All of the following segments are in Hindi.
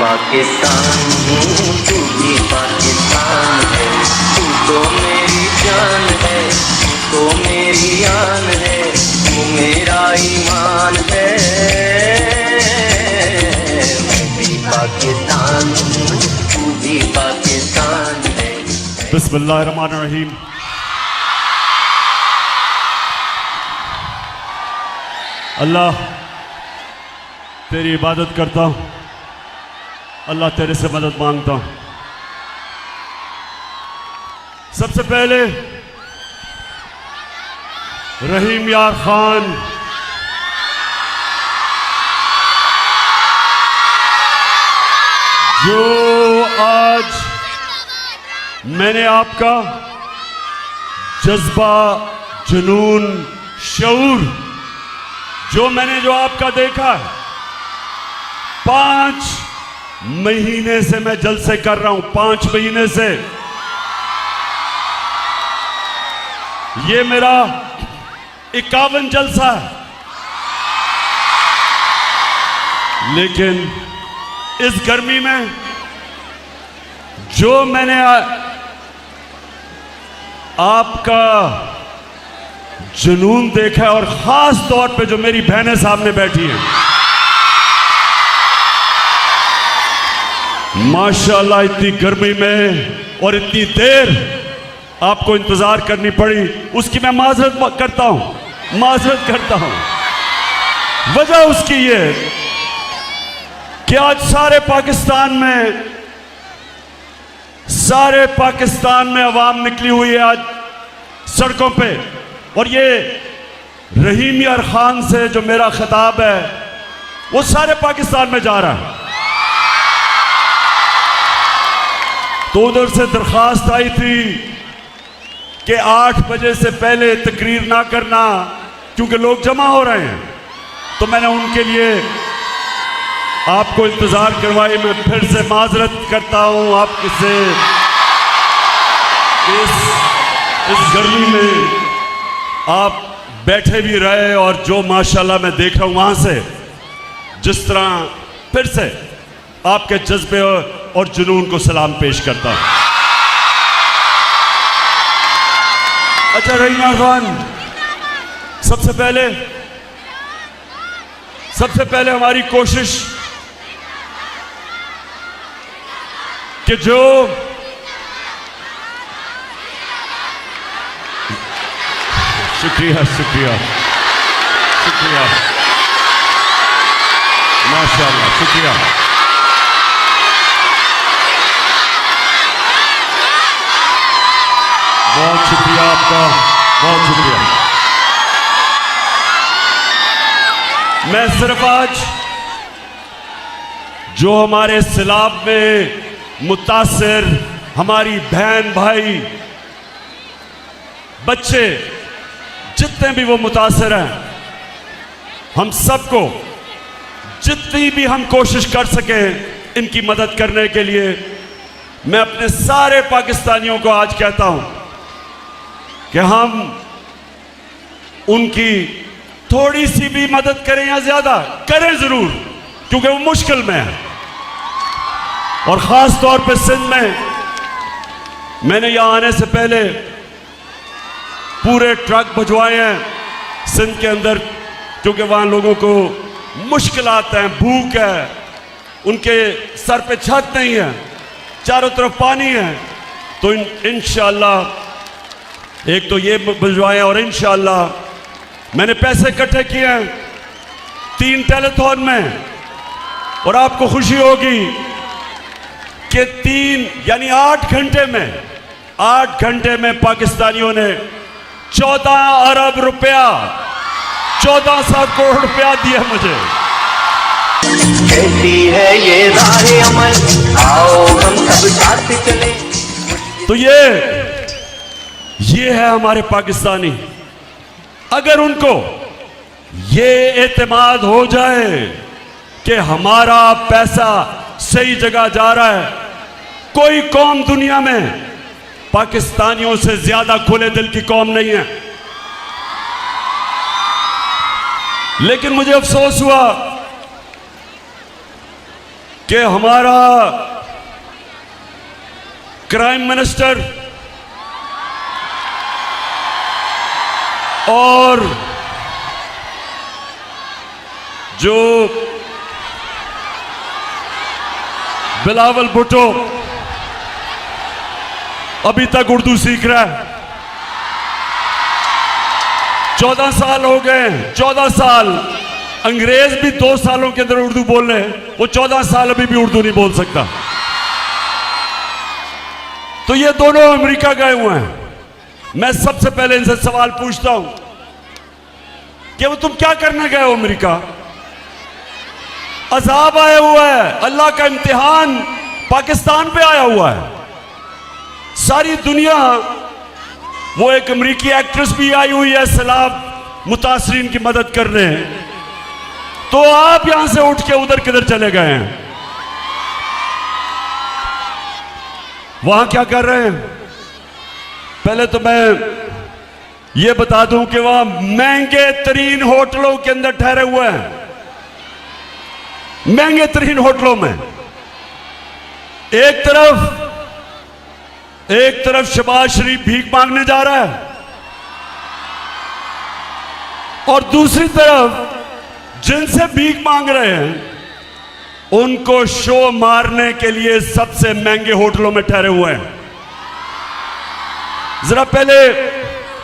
पाकिस्तान हूँ, तू भी पाकिस्तान है। तू तो मेरी जान है, तू तो मेरी आन है, तू मेरा ईमान है। मैं भी पाकिस्तान हूँ, तू भी पाकिस्तान है। बिस्मिल्लाहिर्रहमानिर्रहीम। अल्लाह तेरी इबादत करता हूँ, अल्लाह तेरे से मदद मांगता हूँ। सबसे पहले रहीम यार खान, जो आज मैंने आपका जज्बा, जुनून, शऊर जो आपका देखा है, 5 महीने से मैं जलसे कर रहा हूं, 5 महीने से ये मेरा 51 जलसा है। लेकिन इस गर्मी में जो मैंने आपका जुनून देखा है, और खास तौर पे जो मेरी बहनें सामने बैठी हैं, माशाल्लाह इतनी गर्मी में और इतनी देर आपको इंतजार करनी पड़ी, उसकी मैं माजरत करता हूं। वजह उसकी ये कि आज सारे पाकिस्तान में अवाम निकली हुई है आज सड़कों पे, और ये रहीम यार खान से जो मेरा खिताब है वो सारे पाकिस्तान में जा रहा है। तो उधर से दरखास्त आई थी कि 8 बजे से पहले तकरीर ना करना क्योंकि लोग जमा हो रहे हैं, तो मैंने उनके लिए आपको इंतजार करवाई। मैं फिर से माजरत करता हूं आपसे, इस गर्मी में आप बैठे भी रहे, और जो माशाल्लाह मैं देख रहा हूं वहां से जिस तरह फिर से आपके जज्बे और जुनून को सलाम पेश करता हूं। अच्छा रहीम खान, सबसे पहले हमारी कोशिश कि जो शुक्रिया माशाल्लाह, शुक्रिया। बहुत शुक्रिया आपका, बहुत शुक्रिया। मैं सिर्फ आज जो हमारे सैलाब में मुतासिर हमारी बहन भाई बच्चे जितने भी वो मुतासिर हैं, हम सबको जितनी भी हम कोशिश कर सके इनकी मदद करने के लिए, मैं अपने सारे पाकिस्तानियों को आज कहता हूं कि हम उनकी थोड़ी सी भी मदद करें या ज्यादा करें जरूर, क्योंकि वो मुश्किल में है। और खास तौर पे सिंध में मैंने यहां आने से पहले पूरे ट्रक भिजवाए हैं सिंध के अंदर, क्योंकि वहां लोगों को मुश्किलात हैं, भूख है, उनके सर पे छत नहीं है, चारों तरफ पानी है। तो इंशाअल्लाह एक तो ये भिजवाए, और इंशाअल्लाह मैंने पैसे इकट्ठे किए हैं 3 टेलीथॉन में, और आपको खुशी होगी कि 3 यानी 8 घंटे में पाकिस्तानियों ने 14 अरब रुपया, 1400 करोड़ रुपया दिया मुझे। कहती है ये राहे अमल, आओ हम सब साथ चले। तो ये है हमारे पाकिस्तानी। अगर उनको ये एतमाद हो जाए कि हमारा पैसा सही जगह जा रहा है, कोई कौम दुनिया में पाकिस्तानियों से ज्यादा खुले दिल की कौम नहीं है। लेकिन मुझे अफसोस हुआ कि हमारा क्राइम मिनिस्टर और जो बिलावल भुट्टो अभी तक उर्दू सीख रहा है। 14 साल हो गए, 14 साल। अंग्रेज भी 2 सालों के अंदर उर्दू बोल रहे हैं, वो 14 साल अभी भी उर्दू नहीं बोल सकता। तो ये दोनों अमेरिका गए हुए हैं। मैं सबसे पहले इनसे सवाल पूछता हूं कि वो तुम क्या करने गए हो अमेरिका? अजाब आया हुआ है, अल्लाह का इम्तिहान पाकिस्तान पे आया हुआ है। सारी दुनिया, वो एक अमेरिकी एक्ट्रेस भी आई हुई है सैलाब मुतासरीन की मदद करने, तो आप यहां से उठ के उधर किधर चले गए हैं? वहां क्या कर रहे हैं? पहले तो मैं ये बता दूं कि वहां महंगे तरीन होटलों के अंदर ठहरे हुए हैं, महंगे तरीन होटलों में। एक तरफ शहबाज शरीफ भीख मांगने जा रहा है और दूसरी तरफ जिनसे भीख मांग रहे हैं उनको शो मारने के लिए सबसे महंगे होटलों में ठहरे हुए हैं। जरा पहले,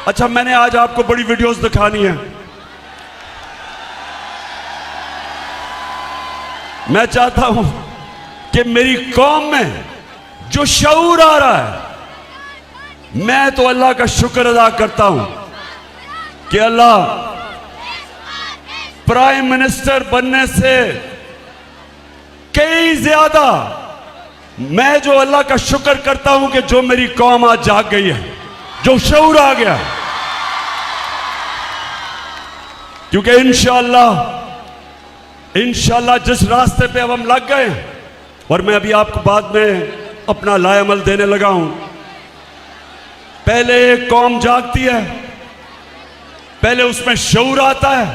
अच्छा मैंने आज आपको बड़ी वीडियोस दिखानी है। मैं चाहता हूं कि मेरी कौम में जो शऊर आ रहा है, मैं तो अल्लाह का शुक्र अदा करता हूं कि अल्लाह प्राइम मिनिस्टर बनने से कई ज्यादा, मैं जो अल्लाह का शुक्र करता हूं कि जो मेरी कौम आज जाग गई है, जो शऊर आ गया। क्योंकि इंशाअल्लाह जिस रास्ते पे अब हम लग गए, और मैं अभी आपको बाद में अपना लाएमल देने लगा हूं, पहले एक कौम जागती है, पहले उसमें शऊर आता है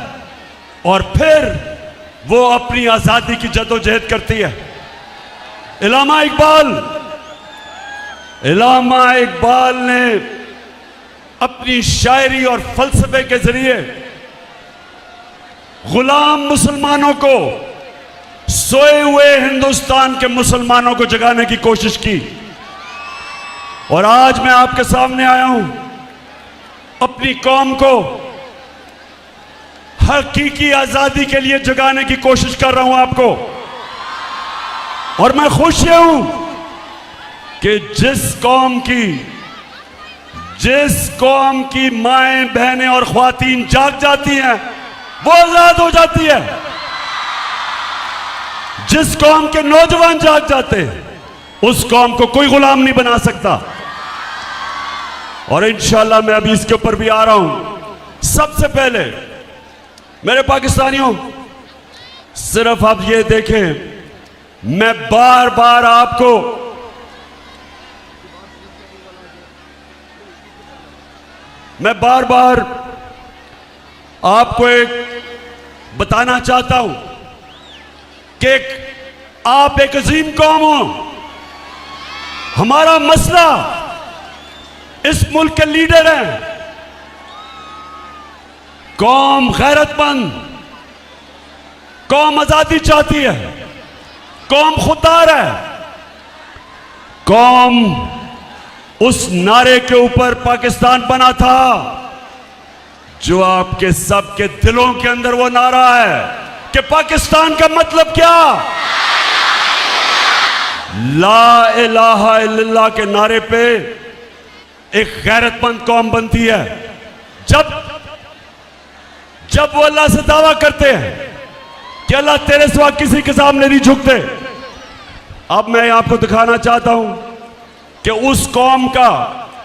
और फिर वो अपनी आजादी की जदोजहद करती है। इलामा इकबाल ने अपनी शायरी और फलसफे के जरिए गुलाम मुसलमानों को, सोए हुए हिंदुस्तान के मुसलमानों को जगाने की कोशिश की। और आज मैं आपके सामने आया हूं, अपनी कौम को हकीकी आजादी के लिए जगाने की कोशिश कर रहा हूं आपको। और मैं खुश हूं कि जिस कौम की माएं, बहनें और ख्वातीन जाग जाती हैं, वो आजाद हो जाती है। जिस कौम के नौजवान जाग जाते हैं, उस कौम को कोई गुलाम नहीं बना सकता। और इंशाअल्लाह मैं अभी इसके ऊपर भी आ रहा हूं। सबसे पहले मेरे पाकिस्तानियों, सिर्फ आप ये देखें, मैं बार बार आपको एक बताना चाहता हूं कि आप एक अजीम कौम हो। हमारा मसला इस मुल्क के लीडर हैं। कौम गैरतमंद, कौम आजादी चाहती है, कौम खुददार है। कौम उस नारे के ऊपर पाकिस्तान बना था जो आपके सबके दिलों के अंदर वो नारा है कि पाकिस्तान का मतलब क्या? ला इलाहा इल्लल्लाह के नारे पे एक गैरतमंद कौम बनती है। जब वो अल्लाह से दावा करते हैं कि अल्लाह तेरे सिवा किसी के सामने नहीं झुकते। अब मैं आपको दिखाना चाहता हूं कि उस कौम का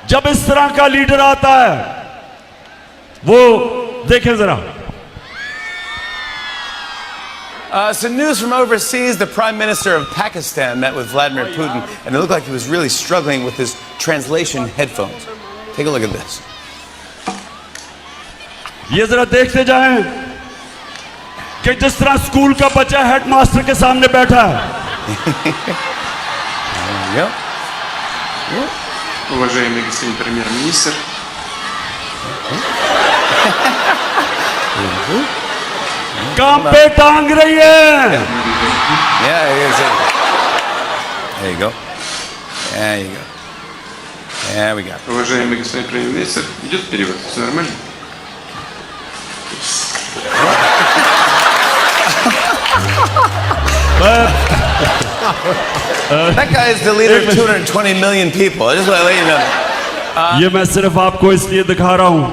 जब इस तरह का लीडर आता है, वो देखें जरा। Some news from overseas. The Prime Minister of Pakistan met with Vladimir Putin, and it looked like he was really struggling with his translation headphones. Take a look at this. ये जरा देखते जाएं कि जिस तरह स्कूल का बच्चा हेडमास्टर के सामने बैठा है, go. Уважаемый господин премьер-министр, काम पे टांग रही है। Yeah, there you go. There you go. There we go. уважаемый господин премьер-министр, идет перевод, все нормально? That guy is the leader of 220 million people. I just want to let you know. ये मैं सिर्फ आपको इसलिए दिखा रहा हूं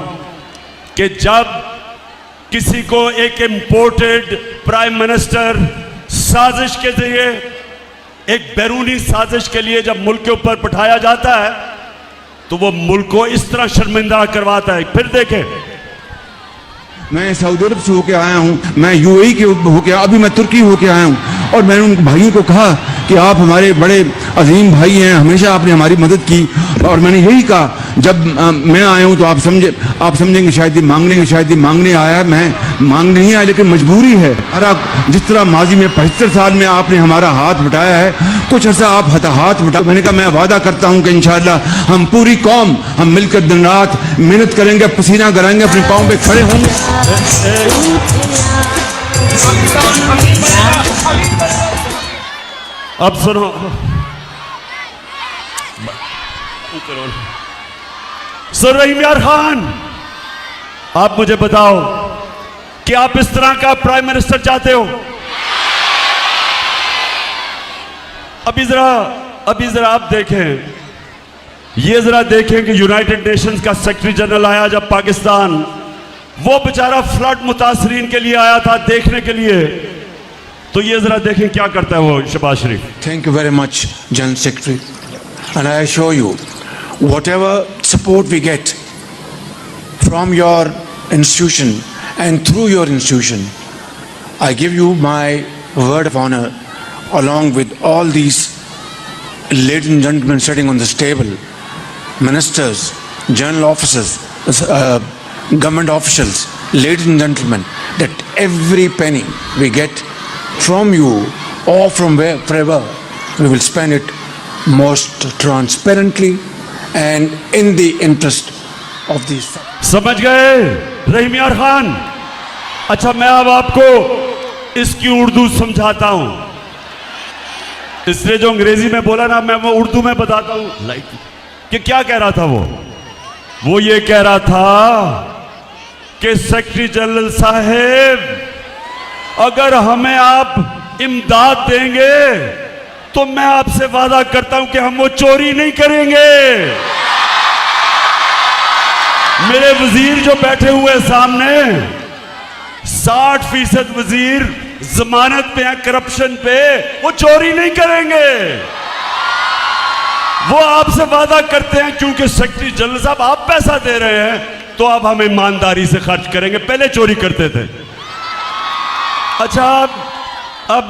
कि जब किसी को एक इम्पोर्टेड प्राइम मिनिस्टर साजिश के जरिए एक बैरूनी साजिश के लिए जब मुल्क के ऊपर बिठाया जाता है तो वो मुल्क को इस तरह शर्मिंदा करवाता है। फिर देखें, मैं सऊदी अरब से होके आया हूँ, मैं यूएई के होके, अभी मैं तुर्की होके आया हूँ, और मैंने उन भाइयों को कहा कि आप हमारे बड़े अजीम भाई हैं, हमेशा आपने हमारी मदद की। और मैंने यही कहा, जब मैं आया हूँ तो आप समझेंगे शायद ये मांगने आया, मैं मांगने नहीं आया, लेकिन मजबूरी है। जिस तरह माजी में 75 साल में आपने हमारा हाथ बटाया है, कुछ अर्सा आप हाथ बटा। मैंने कहा मैं वादा करता हूँ कि इंशाअल्लाह हम पूरी कौम हम मिलकर दिन रात मेहनत करेंगे, पसीना कराएंगे, अपने पाँव पे खड़े होंगे। अब सुनो, सर रहीम यार खान, आप मुझे बताओ कि आप इस तरह का प्राइम मिनिस्टर चाहते हो? अभी जरा आप देखें, ये जरा देखें कि यूनाइटेड नेशंस का सेक्रेटरी जनरल आया जब पाकिस्तान, वो बेचारा फ्लड मुतासरीन के लिए आया था देखने के लिए, तो ये जरा देखें क्या करता है वो शहबाज शरीफ। Thank you very much, General Secretary, and I assure you, whatever support we get from your institution and through your institution, I give you my word of honor, along with all these ladies and gentlemen sitting on this table, ministers, general officers, government officials, ladies and gentlemen, that every penny we get from you or from wherever, we will spend it most transparently and in the interest of these. समझ गए रहीम यार खान? अच्छा, मैं अब आपको इसकी उर्दू समझाता हूं, इसलिए जो अंग्रेजी में बोला ना, मैं वो उर्दू में बताता हूं। कि क्या कह रहा था वो ये कह रहा था कि सेक्रेटरी जनरल साहब, अगर हमें आप इमदाद देंगे तो मैं आपसे वादा करता हूं कि हम वो चोरी नहीं करेंगे। मेरे वजीर जो बैठे हुए सामने, 60% वजीर जमानत पे हैं करप्शन पे, वो चोरी नहीं करेंगे। वो आपसे वादा करते हैं क्योंकि सेक्रेटरी जनरल साहब आप पैसा दे रहे हैं तो अब हम ईमानदारी से खर्च करेंगे, पहले चोरी करते थे। अच्छा, अब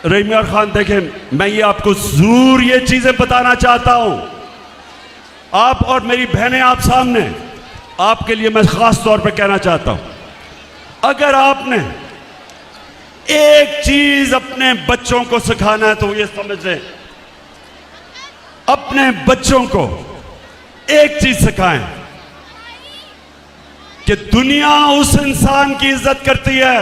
रहीम यार खान देखें, मैं ये आपको जरूर ये चीजें बताना चाहता हूं, आप और मेरी बहनें आप सामने, आपके लिए मैं खास तौर पे कहना चाहता हूं, अगर आपने एक चीज अपने बच्चों को सिखाना है तो ये समझ लें, अपने बच्चों को एक चीज सिखाएं कि दुनिया उस इंसान की इज्जत करती है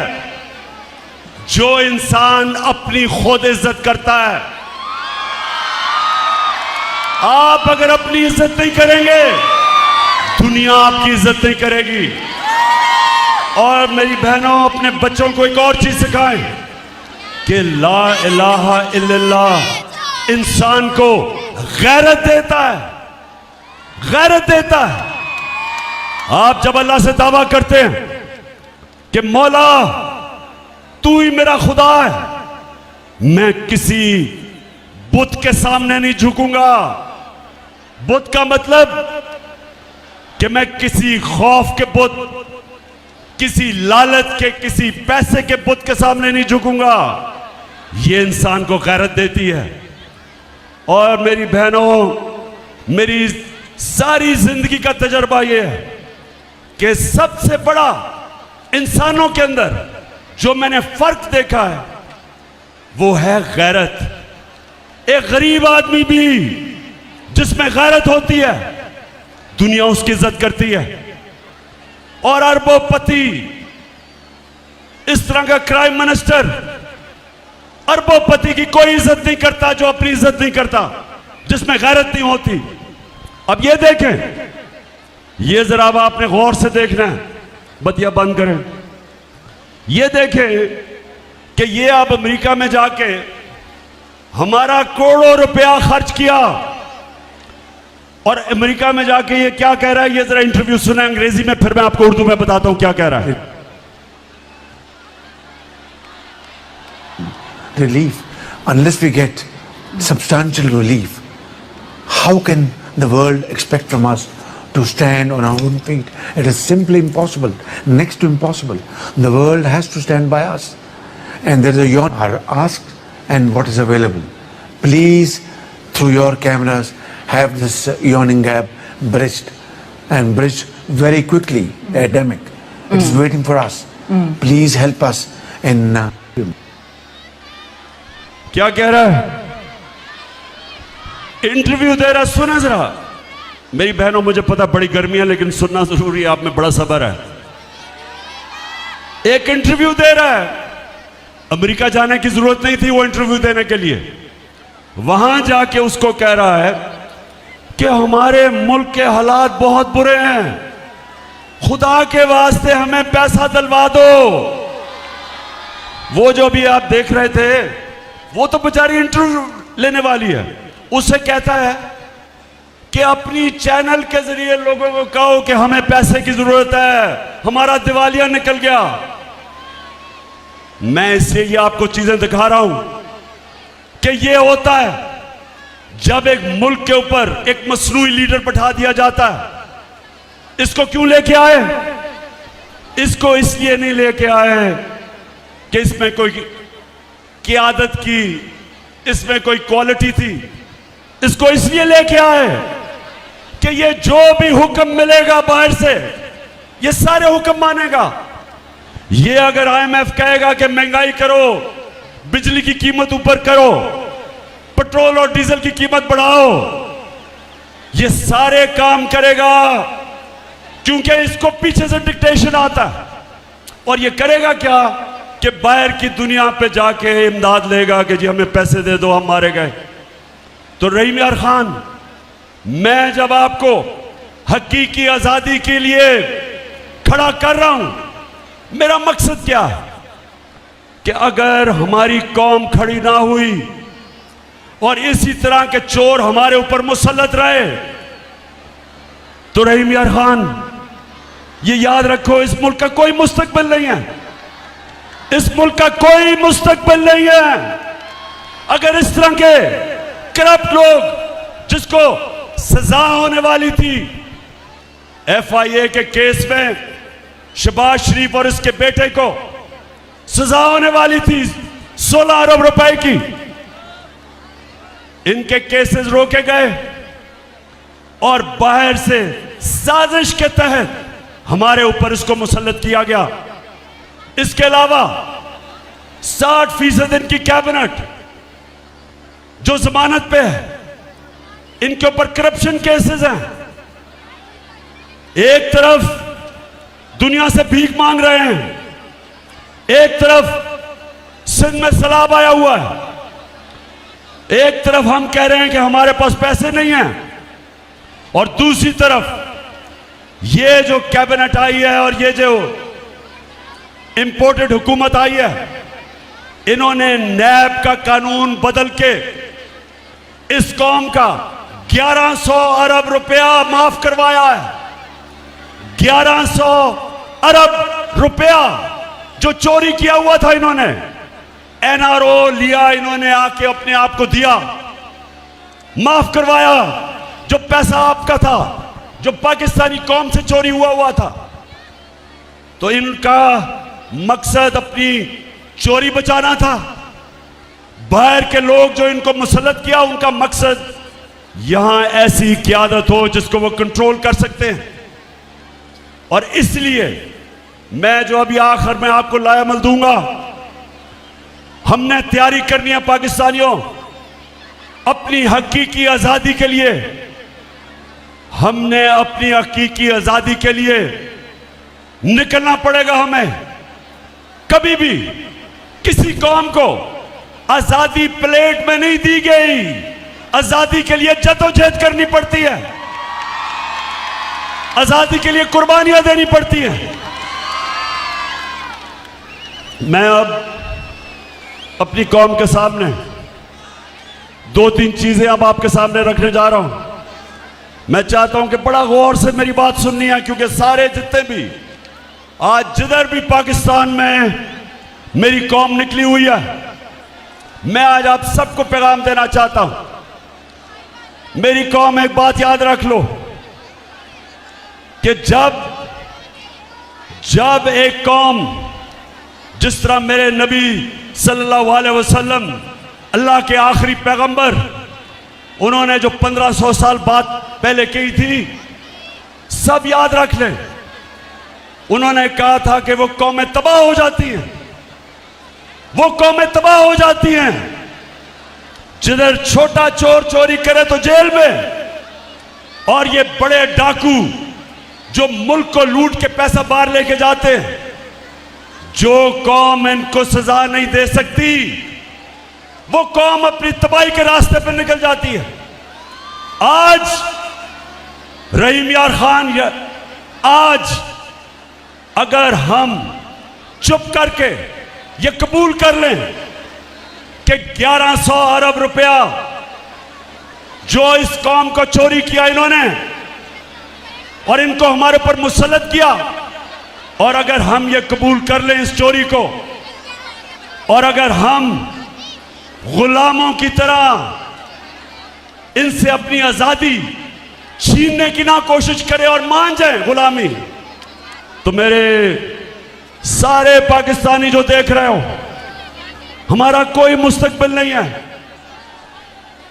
जो इंसान अपनी खुद इज्जत करता है। आप अगर अपनी इज्जत नहीं करेंगे, दुनिया आपकी इज्जत नहीं करेगी। और मेरी बहनों, अपने बच्चों को एक और चीज सिखाएं कि ला इलाहा इल्लल्लाह इंसान को गैरत देता है, गैरत देता है। आप जब अल्लाह से दावा करते हैं कि मौला तू ही मेरा खुदा है, मैं किसी बुत के सामने नहीं झुकूंगा। बुत का मतलब कि मैं किसी खौफ के बुत, किसी लालच के, किसी पैसे के बुत के सामने नहीं झुकूंगा। ये इंसान को गैरत देती है। और मेरी बहनों, मेरी सारी जिंदगी का तजर्बा यह है कि सबसे बड़ा इंसानों के अंदर जो मैंने फर्क देखा है वो है गैरत। एक गरीब आदमी भी जिसमें गैरत होती है, दुनिया उसकी इज्जत करती है। और अरबोपति, इस तरह का क्राइम मिनिस्टर अरबोपति की कोई इज्जत नहीं करता जो अपनी इज्जत नहीं करता, जिसमें गैरत नहीं होती। अब ये देखें, ये जरा अब आपने गौर से देखना है, बतिया बंद करें। ये देखें कि ये अब अमेरिका में जाके हमारा करोड़ों रुपया खर्च किया और अमेरिका में जाके ये क्या कह रहा है, ये जरा इंटरव्यू सुना अंग्रेजी में, फिर मैं आपको उर्दू में बताता हूं क्या कह रहा है। Relief, unless we get substantial relief, how can the world expect from us to stand on our own feet? It is simply impossible, next to impossible. The world has to stand by us. And there is a yawn are asked and what is available. Please, through your cameras, have this yawning gap bridged and bridged very quickly. The epidemic. It is waiting for us. Please help us in क्या कह रहा है? इंटरव्यू दे रहा, सुना जरा। मेरी बहनों, मुझे पता बड़ी गर्मी है लेकिन सुनना जरूरी है, आप में बड़ा सब्र है। एक इंटरव्यू दे रहा है, अमेरिका जाने की जरूरत नहीं थी वो इंटरव्यू देने के लिए। वहां जाके उसको कह रहा है कि हमारे मुल्क के हालात बहुत बुरे हैं, खुदा के वास्ते हमें पैसा दिलवा दो। वो जो भी आप देख रहे थे, वो तो बेचारी इंटरव्यू लेने वाली है, उससे कहता है कि अपनी चैनल के जरिए लोगों को कहो कि हमें पैसे की जरूरत है, हमारा दिवालिया निकल गया। मैं इससे ये आपको चीजें दिखा रहा हूं कि ये होता है जब एक मुल्क के ऊपर एक मसनूई लीडर बैठा दिया जाता है। इसको क्यों लेके आए? इसको इसलिए नहीं लेके आए कि इसमें कोई क़ियादत की, इसमें कोई क्वालिटी थी। इसको इसलिए लेके आए कि ये जो भी हुक्म मिलेगा बाहर से, ये सारे हुक्म मानेगा। ये अगर IMF कहेगा कि महंगाई करो, बिजली की कीमत ऊपर करो, पेट्रोल और डीजल की कीमत बढ़ाओ, ये सारे काम करेगा, क्योंकि इसको पीछे से डिक्टेशन आता है। और ये करेगा क्या कि बाहर की दुनिया पे जाके इमदाद लेगा कि जी हमें पैसे दे दो, हम मारे गए। तो रहीम यार खान, मैं जब आपको हकीकी आजादी के लिए खड़ा कर रहा हूं, मेरा मकसद क्या है कि अगर हमारी कौम खड़ी ना हुई और इसी तरह के चोर हमारे ऊपर मुसल्लत रहे, तो रहीम यार खान ये याद रखो, इस मुल्क का कोई मुस्तकबिल नहीं है। इस मुल्क का कोई मुस्तकबिल नहीं है अगर इस तरह के करप्ट लोग, जिसको सजा होने वाली थी FIA के केस में, शहबाज शरीफ और इसके बेटे को सजा होने वाली थी 16 अरब रुपए की, इनके केसेस रोके गए और बाहर से साजिश के तहत हमारे ऊपर इसको मुसल्लत किया गया। इसके अलावा 60% इनकी कैबिनेट जो जमानत पे है, इनके ऊपर करप्शन केसेस हैं। एक तरफ दुनिया से भीख मांग रहे हैं, एक तरफ सिंध में सैलाब आया हुआ है, एक तरफ हम कह रहे हैं कि हमारे पास पैसे नहीं हैं, और दूसरी तरफ ये जो कैबिनेट आई है और ये जो इंपोर्टेड हुकूमत आई है, इन्होंने नैब का कानून बदल के इस कौम का 1100 अरब रुपया माफ करवाया है। 1100 अरब रुपया जो चोरी किया हुआ था, इन्होंने NRO लिया, इन्होंने आके अपने आप को दिया, माफ करवाया। जो पैसा आपका था, जो पाकिस्तानी कौम से चोरी हुआ था, तो इनका मकसद अपनी चोरी बचाना था। बाहर के लोग जो इनको मुसल्लत किया, उनका मकसद यहां ऐसी क़यादत हो जिसको वो कंट्रोल कर सकते हैं। और इसलिए मैं जो अभी आखिर में आपको लायामल दूंगा, हमने तैयारी करनी है पाकिस्तानियों, अपनी हकीकी आजादी के लिए, हमने अपनी हकीकी आजादी के लिए निकलना पड़ेगा। हमें कभी भी किसी कौम को आजादी प्लेट में नहीं दी गई, आजादी के लिए जद्दोजहद करनी पड़ती है, आजादी के लिए कुर्बानियां देनी पड़ती हैं। मैं अब अपनी कौम के सामने दो तीन चीजें अब आपके सामने रखने जा रहा हूं। मैं चाहता हूं कि बड़ा गौर से मेरी बात सुननी है, क्योंकि सारे जितने भी आज जिधर भी पाकिस्तान में मेरी कौम निकली हुई है, मैं आज आप सबको पैगाम देना चाहता हूं। मेरी कौम, एक बात याद रख लो कि जब एक कौम, जिस तरह मेरे नबी सल्लल्लाहु अलैहि वसल्लम, अल्लाह के आखिरी पैगंबर, उन्होंने जो 1500 साल बाद पहले की थी, सब याद रख लें। उन्होंने कहा था कि वो कौमें तबाह हो जाती हैं, वो कौमें तबाह हो जाती हैं जिधर छोटा चोर चोरी करे तो जेल में, और ये बड़े डाकू जो मुल्क को लूट के पैसा बाहर लेके जाते हैं, जो कौम इनको सजा नहीं दे सकती, वो कौम अपनी तबाही के रास्ते पर निकल जाती है। आज रहीम यार खान, आज अगर हम चुप करके ये कबूल कर लें कि 1100 अरब रुपया जो इस कौम को चोरी किया इन्होंने, और इनको हमारे पर मुसल्लत किया, और अगर हम ये कबूल कर लें इस चोरी को, और अगर हम गुलामों की तरह इनसे अपनी आजादी छीनने की ना कोशिश करें और मान जाएं गुलामी, तो मेरे सारे पाकिस्तानी जो देख रहे हो, हमारा कोई मुस्तकबिल नहीं है।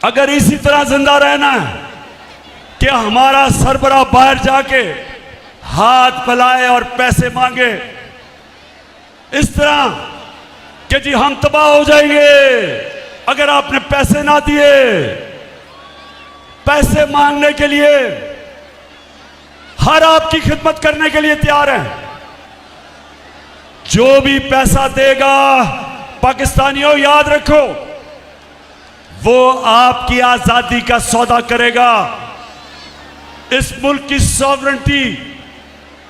अगर इसी तरह जिंदा रहना है कि हमारा सरबराह बाहर जाके हाथ फैलाए और पैसे मांगे, इस तरह कि जी हम तबाह हो जाएंगे अगर आपने पैसे ना दिए, पैसे मांगने के लिए हर आपकी खिदमत करने के लिए तैयार है। जो भी पैसा देगा, पाकिस्तानियों याद रखो, वो आपकी आजादी का सौदा करेगा। इस मुल्क की सॉवरेंटी,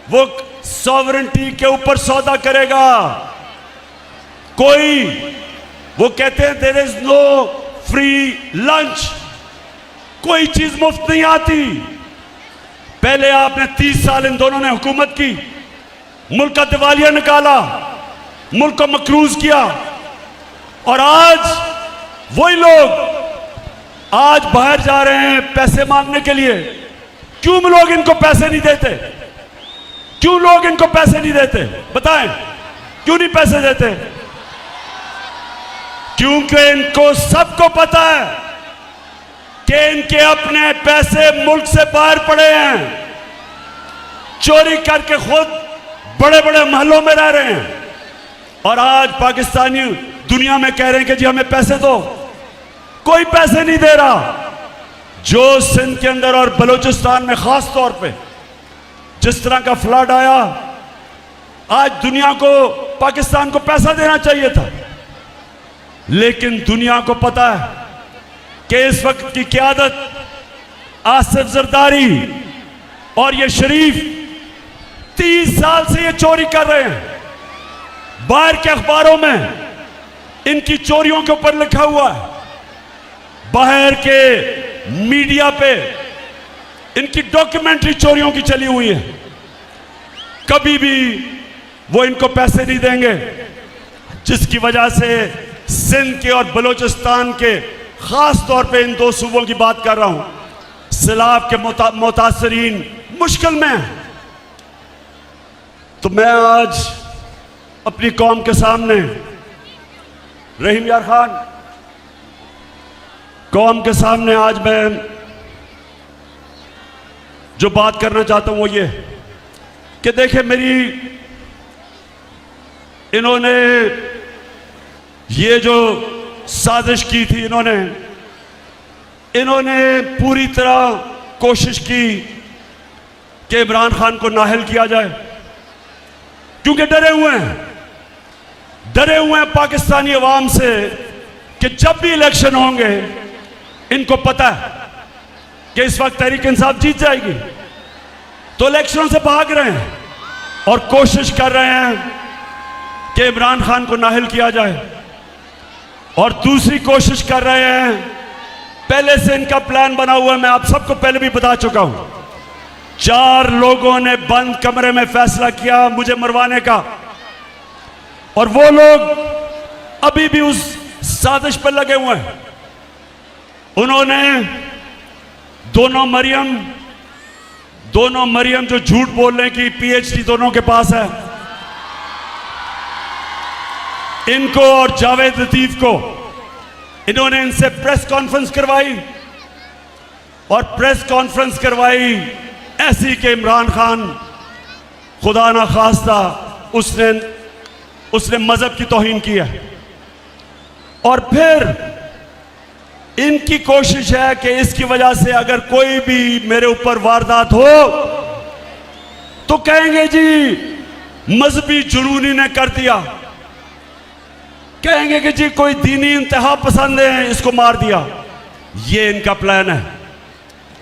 वो सॉवरेंटी के ऊपर सौदा करेगा। कोई, वो कहते हैं there is no free lunch, कोई चीज मुफ्त नहीं आती। पहले आपने 30 साल इन दोनों ने हुकूमत की, मुल्क का दिवालिया निकाला, मुल्क को मकरूज किया, और आज वही लोग आज बाहर जा रहे हैं पैसे मांगने के लिए। क्यों लोग इनको पैसे नहीं देते? क्यों लोग इनको पैसे नहीं देते? बताएं, क्यों नहीं पैसे देते? क्योंकि इनको सबको पता है कि इनके अपने पैसे मुल्क से बाहर पड़े हैं, चोरी करके खुद बड़े बड़े महलों में रह रहे हैं, और आज पाकिस्तानी दुनिया में कह रहे हैं कि जी हमें पैसे दो। कोई पैसे नहीं दे रहा। जो सिंध के अंदर और बलूचिस्तान में खास तौर पे जिस तरह का फ्लड आया, आज दुनिया को, पाकिस्तान को पैसा देना चाहिए था, लेकिन दुनिया को पता है कि इस वक्त की क़यादत आसिफ जरदारी और ये शरीफ 30 साल से ये चोरी कर रहे हैं। बाहर के अखबारों में इनकी चोरियों के ऊपर लिखा हुआ है, बाहर के मीडिया पे इनकी डॉक्यूमेंट्री चोरियों की चली हुई है। कभी भी वो इनको पैसे नहीं देंगे, जिसकी वजह से सिंध के और बलूचिस्तान के, खास तौर पे इन दो सूबों की बात कर रहा हूं, सैलाब के मुतासरीन मुश्किल में हैं। तो मैं आज अपनी कौम के सामने, रहीम यार खान कौम के सामने आज मैं जो बात करना चाहता हूं वो ये कि देखें, मेरी इन्होंने ये जो साजिश की थी, इन्होंने इन्होंने पूरी तरह कोशिश की कि इमरान खान को नाअहल किया जाए, क्योंकि डरे हुए हैं पाकिस्तानी अवाम से कि जब भी इलेक्शन होंगे इनको पता है कि इस वक्त तहरीक इंसाफ जीत जाएगी, तो इलेक्शनों से भाग रहे हैं और कोशिश कर रहे हैं कि इमरान खान को नाअहल किया जाए। और दूसरी कोशिश कर रहे हैं, पहले से इनका प्लान बना हुआ है, मैं आप सबको पहले भी बता चुका हूं। 4 लोगों ने बंद कमरे में फैसला किया मुझे मरवाने का, और वो लोग अभी भी उस साजिश पर लगे हुए हैं। उन्होंने दोनों मरियम जो झूठ बोलने की पीएचडी दोनों के पास है, इनको और जावेद लतीफ को, इन्होंने इनसे प्रेस कॉन्फ्रेंस करवाई, और प्रेस कॉन्फ्रेंस करवाई ऐसी कि इमरान खान खुदा ना खास्ता उसने मजहब की तौहीन की है। और फिर इनकी कोशिश है कि इसकी वजह से अगर कोई भी मेरे ऊपर वारदात हो तो कहेंगे जी मजहबी जुनूनी ने कर दिया, कहेंगे कि जी कोई दीनी इंतहा पसंद है इसको मार दिया। ये इनका प्लान है।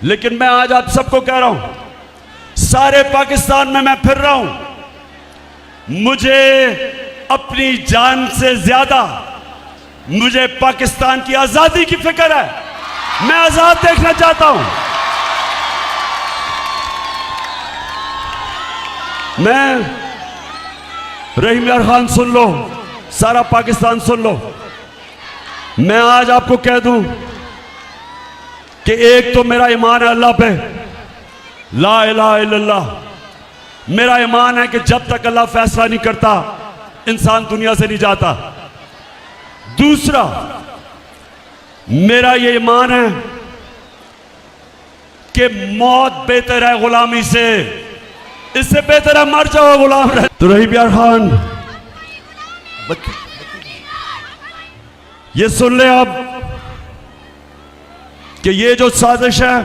लेकिन मैं आज आप सबको कह रहा हूं, सारे पाकिस्तान में मैं फिर रहा हूं, मुझे अपनी जान से ज्यादा मुझे पाकिस्तान की आजादी की फिक्र है। मैं आजाद देखना चाहता हूं। मैं रहीम यार खान सुन लो, सारा पाकिस्तान सुन लो, मैं आज आपको कह दूं कि एक तो मेरा ईमान है अल्लाह पे, ला इलाहा इल्लल्लाह। मेरा ईमान है कि जब तक अल्लाह फैसला नहीं करता इंसान दुनिया से नहीं जाता। दूसरा, मेरा ये ईमान है कि मौत बेहतर है गुलामी से, इससे बेहतर है मर जाओ गुलाम रहे। तो रहीम यार खान, ये सुन ले अब कि ये जो साजिश है,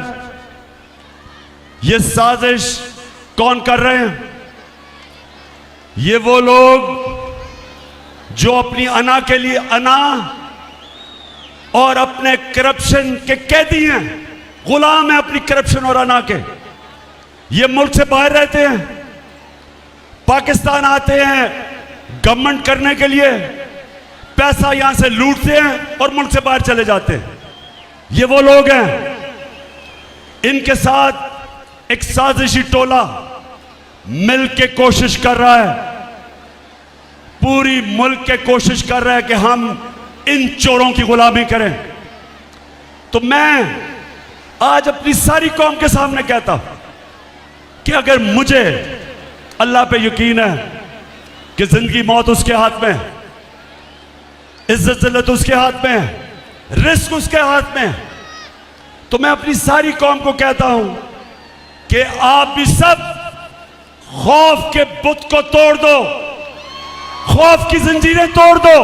ये साजिश कौन कर रहे हैं? ये वो लोग जो अपनी अना के लिए अना और अपने करप्शन के कैदी हैं, गुलाम हैं अपनी करप्शन और अना के। ये मुल्क से बाहर रहते हैं, पाकिस्तान आते हैं गवर्नमेंट करने के लिए, पैसा यहां से लूटते हैं और मुल्क से बाहर चले जाते हैं। ये वो लोग हैं। इनके साथ एक साजिशी टोला मिल के कोशिश कर रहा है, पूरी मुल्क के कोशिश कर रहा है कि हम इन चोरों की गुलामी करें। तो मैं आज अपनी सारी कौम के सामने कहता हूं कि अगर मुझे अल्लाह पे यकीन है कि जिंदगी मौत उसके हाथ में है, इज्जत जिल्लत उसके हाथ में है, रिस्क उसके हाथ में है, तो मैं अपनी सारी कौम को कहता हूं कि आप भी सब खौफ के बुत को तोड़ दो, खौफ की जंजीरें तोड़ दो।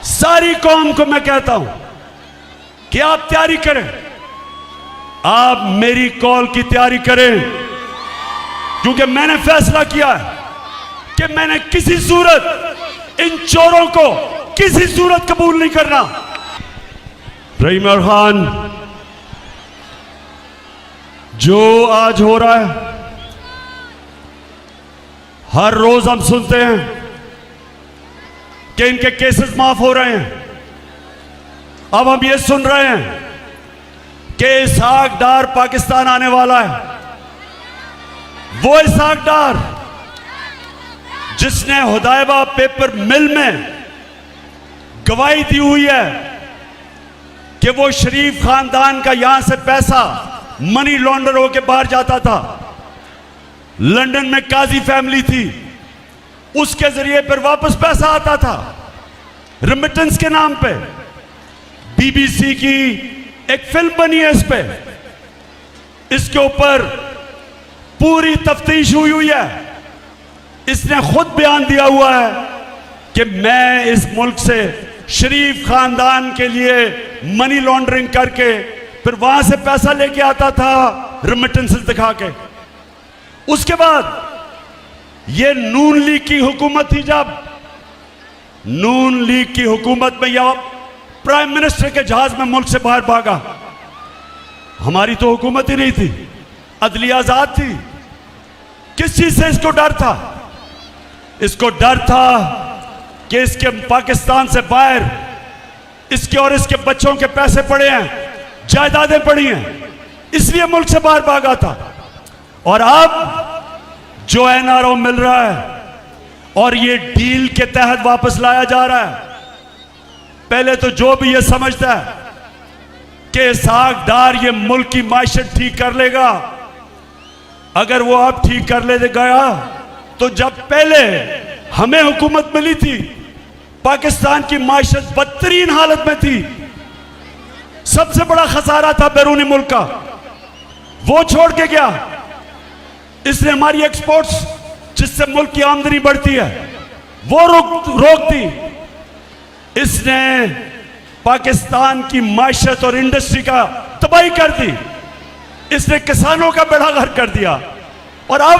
सारी कौम को मैं कहता हूं कि आप तैयारी करें, आप मेरी कॉल की तैयारी करें, क्योंकि मैंने फैसला किया है कि मैंने किसी सूरत इन चोरों को किसी सूरत कबूल नहीं करना। रहीम यार खान, जो आज हो रहा है, हर रोज हम सुनते हैं कि इनके केसेस माफ हो रहे हैं। अब हम ये सुन रहे हैं कि इसहाक डार पाकिस्तान आने वाला है। वो इसहाक डार जिसने हुदैबा पेपर मिल में गवाही दी हुई है कि वो शरीफ खानदान का यहां से पैसा मनी लॉन्डर होकर बाहर जाता था। लंदन में काजी फैमिली थी, उसके जरिए फिर वापस पैसा आता था रेमिटेंस के नाम पे। बीबीसी की एक फिल्म बनी है इस पे, इसके ऊपर पूरी तफ्तीश हुई है। इसने खुद बयान दिया हुआ है कि मैं इस मुल्क से शरीफ खानदान के लिए मनी लॉन्ड्रिंग करके फिर वहां से पैसा लेके आता था रेमिटेंसेस दिखा के। उसके बाद ये नून लीग की हुकूमत थी, जब नून लीग की हुकूमत में या प्राइम मिनिस्टर के जहाज में मुल्क से बाहर भागा। हमारी तो हुकूमत ही नहीं थी, अदलिया आजाद थी। किस चीज से इसको डर था? इसको डर था कि इसके पाकिस्तान से बाहर इसके और इसके बच्चों के पैसे पड़े हैं, जायदादें पड़ी हैं, इसलिए मुल्क से बाहर भागा था। और अब जो एनआरओ मिल रहा है और ये डील के तहत वापस लाया जा रहा है, पहले तो जो भी ये समझता है कि इसहाक डार ये मुल्क की माइशत ठीक कर लेगा, अगर वो अब ठीक कर ले गया तो जब पहले हमें हुकूमत मिली थी पाकिस्तान की माइशत बदतरीन हालत में थी, सबसे बड़ा खसारा था बैरूनी मुल्क का, वो छोड़ के गया। इसने हमारी एक्सपोर्ट्स जिससे मुल्क की आमदनी बढ़ती है वो रोक दी। इसने पाकिस्तान की माइशत और इंडस्ट्री का तबाही कर दी। इसने किसानों का बेड़ा गर्क कर दिया। और अब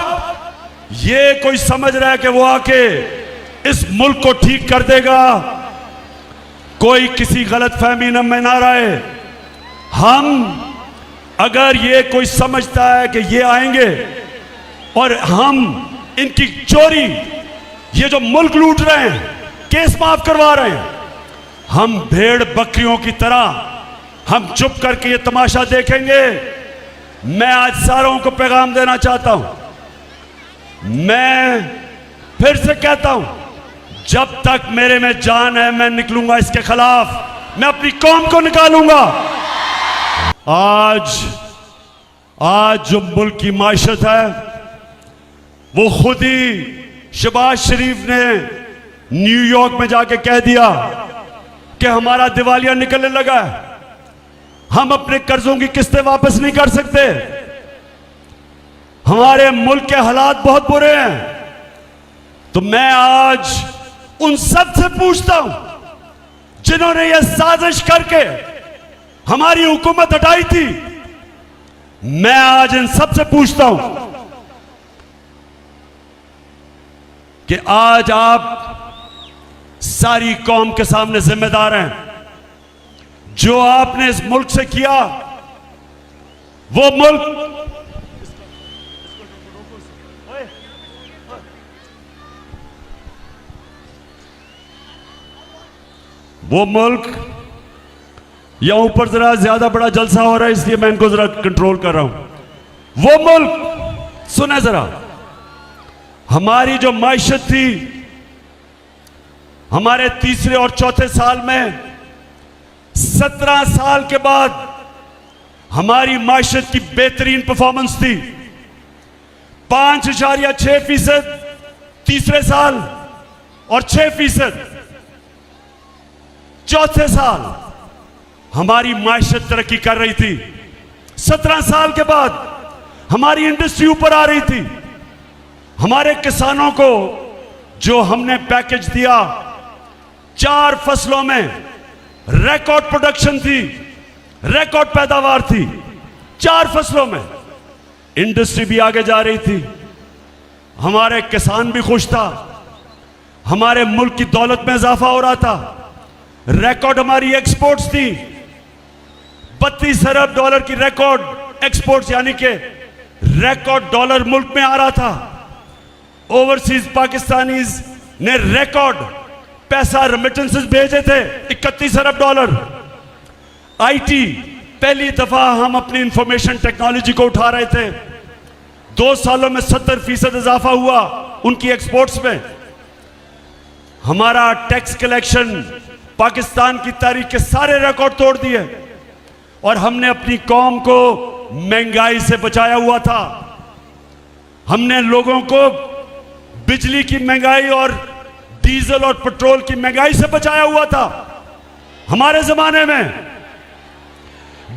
ये कोई समझ रहा है कि वो आके इस मुल्क को ठीक कर देगा। कोई किसी गलत फहमी में ना रहे। हम अगर ये कोई समझता है कि ये आएंगे और हम इनकी चोरी, ये जो मुल्क लूट रहे हैं, केस माफ करवा रहे हैं, हम भेड़ बकरियों की तरह हम चुप करके ये तमाशा देखेंगे। मैं आज सारों को पैगाम देना चाहता हूं, मैं फिर से कहता हूं, जब तक मेरे में जान है मैं निकलूंगा इसके खिलाफ, मैं अपनी कौम को निकालूंगा। आज जो मुल्क की माइशत है वो खुद ही शहबाज शरीफ ने न्यूयॉर्क में जाके कह दिया कि हमारा दिवालिया निकलने लगा है, हम अपने कर्जों की किस्तें वापस नहीं कर सकते, हमारे मुल्क के हालात बहुत बुरे हैं। तो मैं आज उन सब से पूछता हूं जिन्होंने यह साजिश करके हमारी हुकूमत हटाई थी, मैं आज इन सब से पूछता हूं कि आज आप सारी कौम के सामने जिम्मेदार हैं। जो आपने इस मुल्क से किया, वो मुल्क या ऊपर जरा ज्यादा बड़ा जलसा हो रहा है इसलिए मैं इनको जरा कंट्रोल कर रहा हूं। वो मुल्क सुने जरा, हमारी जो माइशत थी, हमारे तीसरे और चौथे साल में 17 साल के बाद हमारी माइशत की बेहतरीन परफॉर्मेंस थी। 5.6% तीसरे साल और 6% चौथे साल हमारी माइशत तरक्की कर रही थी। 17 साल के बाद हमारी इंडस्ट्री ऊपर आ रही थी। हमारे किसानों को जो हमने पैकेज दिया, 4 फसलों में रिकॉर्ड प्रोडक्शन थी, रिकॉर्ड पैदावार थी। 4 फसलों में इंडस्ट्री भी आगे जा रही थी, हमारे किसान भी खुश था, हमारे मुल्क की दौलत में इजाफा हो रहा था। रिकॉर्ड हमारी एक्सपोर्ट्स थी, 32 अरब डॉलर की रिकॉर्ड एक्सपोर्ट्स, यानी कि रिकॉर्ड डॉलर मुल्क में आ रहा था। ओवरसीज पाकिस्तानीज ने रिकॉर्ड पैसा रेमिटेंसेस भेजे थे, 31 अरब डॉलर। आईटी, पहली दफा हम अपनी इंफॉर्मेशन टेक्नोलॉजी को उठा रहे थे। 2 सालों में 70% इजाफा हुआ उनकी एक्सपोर्ट्स में। हमारा टैक्स कलेक्शन पाकिस्तान की तारीख के सारे रिकॉर्ड तोड़ दिए और हमने अपनी कौम को महंगाई से बचाया हुआ था। हमने लोगों को बिजली की महंगाई और डीजल और पेट्रोल की महंगाई से बचाया हुआ था। हमारे जमाने में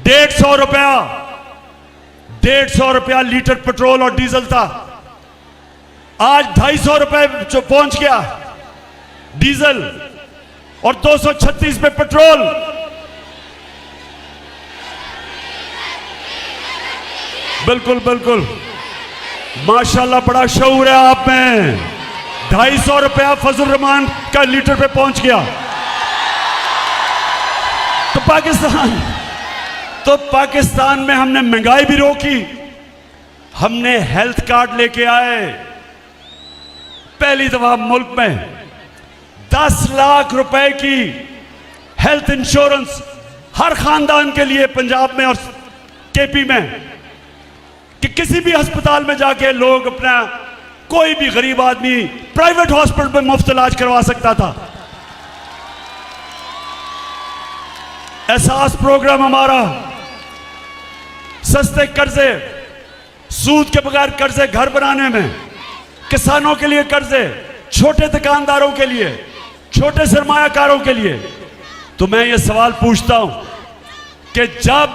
150 रुपया लीटर पेट्रोल और डीजल था, आज 250 रुपए जो पहुंच गया डीजल। और 236 पे पेट्रोल। बिल्कुल बिल्कुल, माशाल्लाह बड़ा शऊर है आप में। 250 रुपया फजल रहमान का लीटर पे पहुंच गया। तो पाकिस्तान में हमने महंगाई भी रोकी, हमने हेल्थ कार्ड लेके आए। पहली दफा मुल्क में 10 लाख रुपए की हेल्थ इंश्योरेंस हर खानदान के लिए पंजाब में और केपी में, कि किसी भी अस्पताल में जाके लोग अपना, कोई भी गरीब आदमी प्राइवेट हॉस्पिटल में मुफ्त इलाज करवा सकता था। एहसास प्रोग्राम हमारा, सस्ते कर्जे, सूद के बगैर कर्जे घर बनाने में, किसानों के लिए कर्जे, छोटे दुकानदारों के लिए, छोटे सरमायाकारों के लिए। तो मैं ये सवाल पूछता हूं कि जब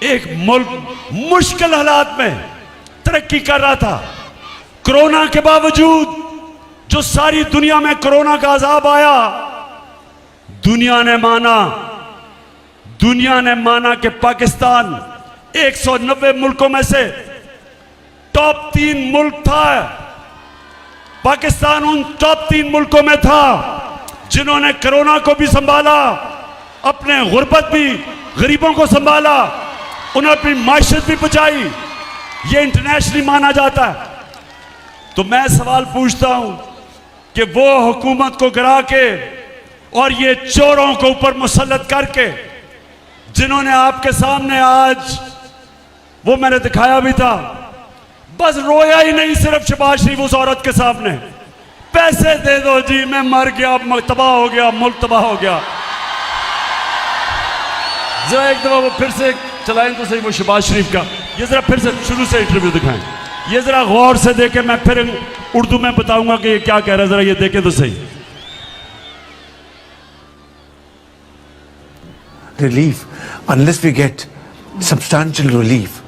एक मुल्क मुश्किल हालात में तरक्की कर रहा था, कोरोना के बावजूद जो सारी दुनिया में कोरोना का अजाब आया, दुनिया ने माना कि पाकिस्तान 190 मुल्कों में से टॉप 3 मुल्क था। पाकिस्तान उन टॉप 3 मुल्कों में था जिन्होंने कोरोना को भी संभाला, अपने गुर्बत भी, गरीबों को संभाला, उन्होंने अपनी माशरत भी बचाई। ये इंटरनेशनली माना जाता है। तो मैं सवाल पूछता हूं कि वो हुकूमत को गिरा के और ये चोरों को ऊपर मुसल्लत करके, जिन्होंने आपके सामने आज, वो मैंने दिखाया भी था, बस रोया ही नहीं सिर्फ शहबाज शरीफ उस औरत के सामने, पैसे दे दो जी, मैं मर गया, तबाह हो गया, मुल्क तबाह हो गया। जरा एक दफा वो फिर से चलाएं तो सही, वो शहबाज शरीफ का, ये जरा फिर से शुरू से इंटरव्यू दिखाएं, ये जरा गौर से देखें, मैं फिर उर्दू में बताऊंगा कि ये क्या कह रहा है, जरा ये देखें तो सही। Relief, unless we get substantial relief,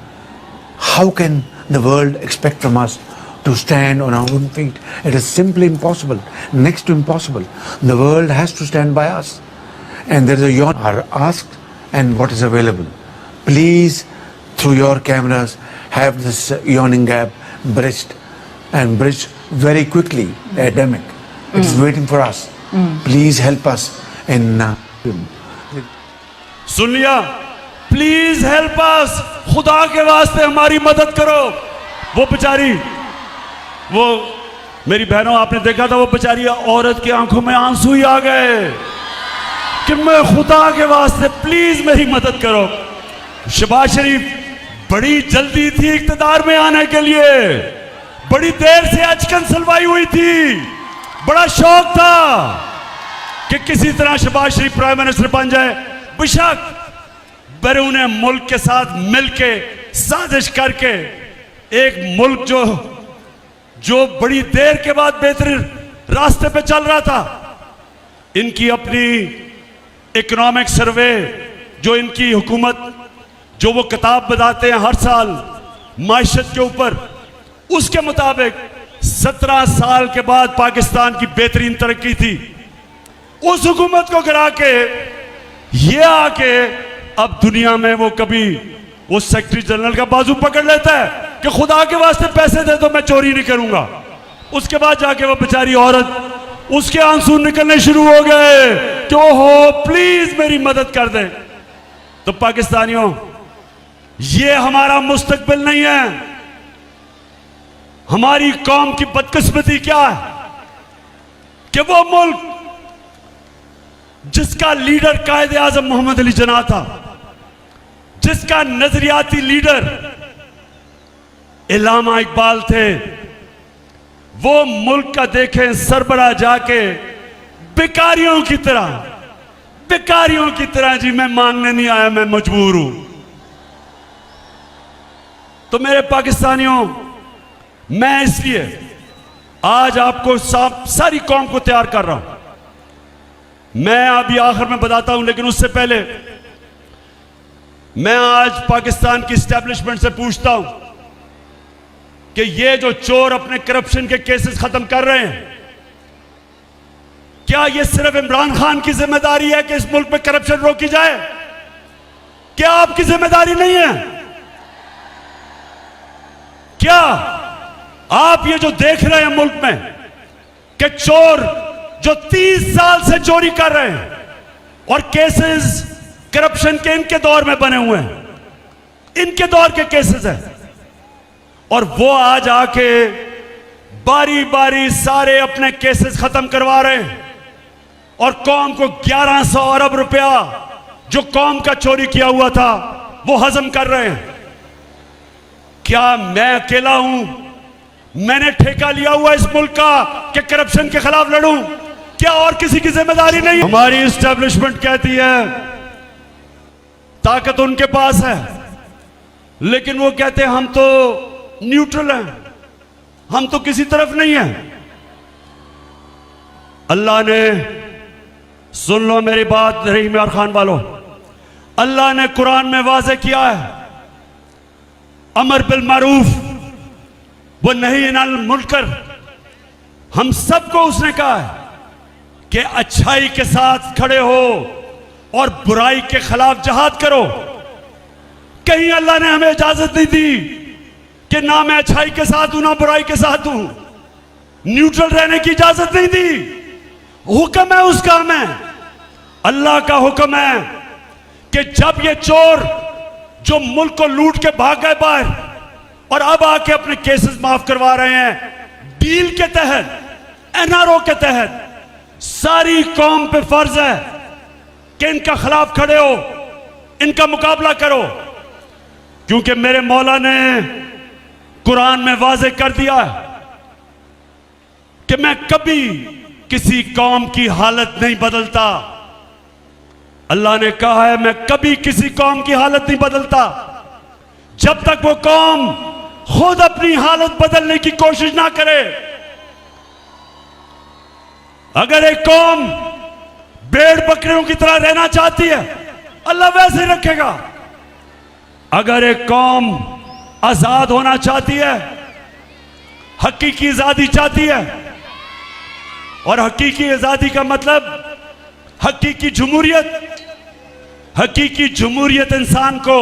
how can the world expect from us to stand on our own feet? It is simply impossible, next to impossible. The world has to stand by us. And there is a yawn are asked and what is available. Please, through your cameras, have this yawning gap bridged, and bridged very quickly. The epidemic. It is waiting for us. Please help us in सुन लिया, प्लीज हेल्प अस, खुदा के वास्ते हमारी मदद करो। वो बेचारी, वो मेरी बहनों, आपने देखा था वो बेचारी औरत की आंखों में आंसू ही आ गए कि मैं खुदा के वास्ते प्लीज मेरी मदद करो। शहबाज शरीफ बड़ी जल्दी थी इख्तिदार में आने के लिए, बड़ी देर से अचकन सलवाई हुई थी, बड़ा शौक था कि किसी तरह शहबाज शरीफ प्राइम मिनिस्टर बन जाए। बेशक बैरून मुल्क के साथ मिलके साजिश करके एक मुल्क जो बड़ी देर के बाद बेहतरीन रास्ते पे चल रहा था, इनकी अपनी इकोनॉमिक सर्वे, जो इनकी हुकूमत, जो वो किताब बताते हैं हर साल माइशत के ऊपर, उसके मुताबिक 17 साल के बाद पाकिस्तान की बेहतरीन तरक्की थी। उस हुकूमत को गिरा के ये आके अब दुनिया में वो कभी वो सेक्रेटरी जनरल का बाजू पकड़ लेता है कि खुदा के वास्ते पैसे दे दो, मैं चोरी नहीं करूंगा। उसके बाद जाके वो बेचारी औरत, उसके आंसू निकलने शुरू हो गए कि ओहो प्लीज मेरी मदद कर दे। तो पाकिस्तानियों, ये हमारा मुस्तकबिल नहीं है। हमारी कौम की बदकिस्मती क्या है कि वो मुल्क जिसका लीडर कायदे आजम मोहम्मद अली जिन्ना था, जिसका नजरियाती लीडर इल्लामा इकबाल थे, वो मुल्क का देखें सरबराह जाके भिखारियों की तरह जी मैं मांगने नहीं आया, मैं मजबूर हूं। तो मेरे पाकिस्तानियों, मैं इसलिए आज आपको सारी कौम को तैयार कर रहा हूं। मैं अभी आखिर में बताता हूं, लेकिन उससे पहले मैं आज पाकिस्तान की एस्टेब्लिशमेंट से पूछता हूं कि ये जो चोर अपने करप्शन के केसेस खत्म कर रहे हैं, क्या यह सिर्फ इमरान खान की जिम्मेदारी है कि इस मुल्क में करप्शन रोकी जाए? क्या आपकी जिम्मेदारी नहीं है? क्या आप ये जो देख रहे हैं मुल्क में कि चोर जो 30 साल से चोरी कर रहे हैं और केसेस करप्शन के इनके दौर में बने हुए हैं, इनके दौर के केसेस हैं, और वो आज आके बारी बारी सारे अपने केसेस खत्म करवा रहे हैं और कौम को 1100 अरब रुपया जो कौम का चोरी किया हुआ था वो हजम कर रहे हैं। क्या मैं अकेला हूं? मैंने ठेका लिया हुआ इस मुल्क का कि करप्शन के खिलाफ लड़ूं? क्या और किसी की जिम्मेदारी नहीं? हमारी इस्टेब्लिशमेंट कहती है ताकत उनके पास है, लेकिन वो कहते हैं हम तो न्यूट्रल हैं, हम तो किसी तरफ नहीं हैं। अल्लाह ने, सुन लो मेरी बात रहीम यार खान वालों, अल्लाह ने कुरान में वाज़े किया है अमर बिल मारूफ वो नहीं अनिल मुनकर। हम सबको उसने कहा है कि अच्छाई के साथ खड़े हो और बुराई के खिलाफ जहाद करो। कहीं अल्लाह ने हमें इजाजत नहीं दी कि ना मैं अच्छाई के साथ हूं ना बुराई के साथ हूं, न्यूट्रल रहने की इजाजत नहीं दी। हुक्म है उसका, हमें अल्लाह का हुक्म है कि जब ये चोर जो मुल्क को लूट के भाग गए बाहर और अब आके अपने केसेस माफ करवा रहे हैं डील के तहत, एनआरओ के तहत, सारी कौम पे फर्ज है कि इनका खिलाफ खड़े हो, इनका मुकाबला करो, क्योंकि मेरे मौला ने कुरान में वाज़े कर दिया कि मैं कभी किसी कौम की हालत नहीं बदलता। अल्लाह ने कहा है मैं कभी किसी कौम की हालत नहीं बदलता जब तक वो कौम खुद अपनी हालत बदलने की कोशिश ना करे। अगर एक कौम भेड़ बकरियों की तरह रहना चाहती है, अल्लाह वैसे ही रखेगा। अगर एक कौम आजाद होना चाहती है, हकीकी आजादी चाहती है, और हकीकी आजादी का मतलब हकीकी जमहूरियत, हकीकी जमहूरियत इंसान को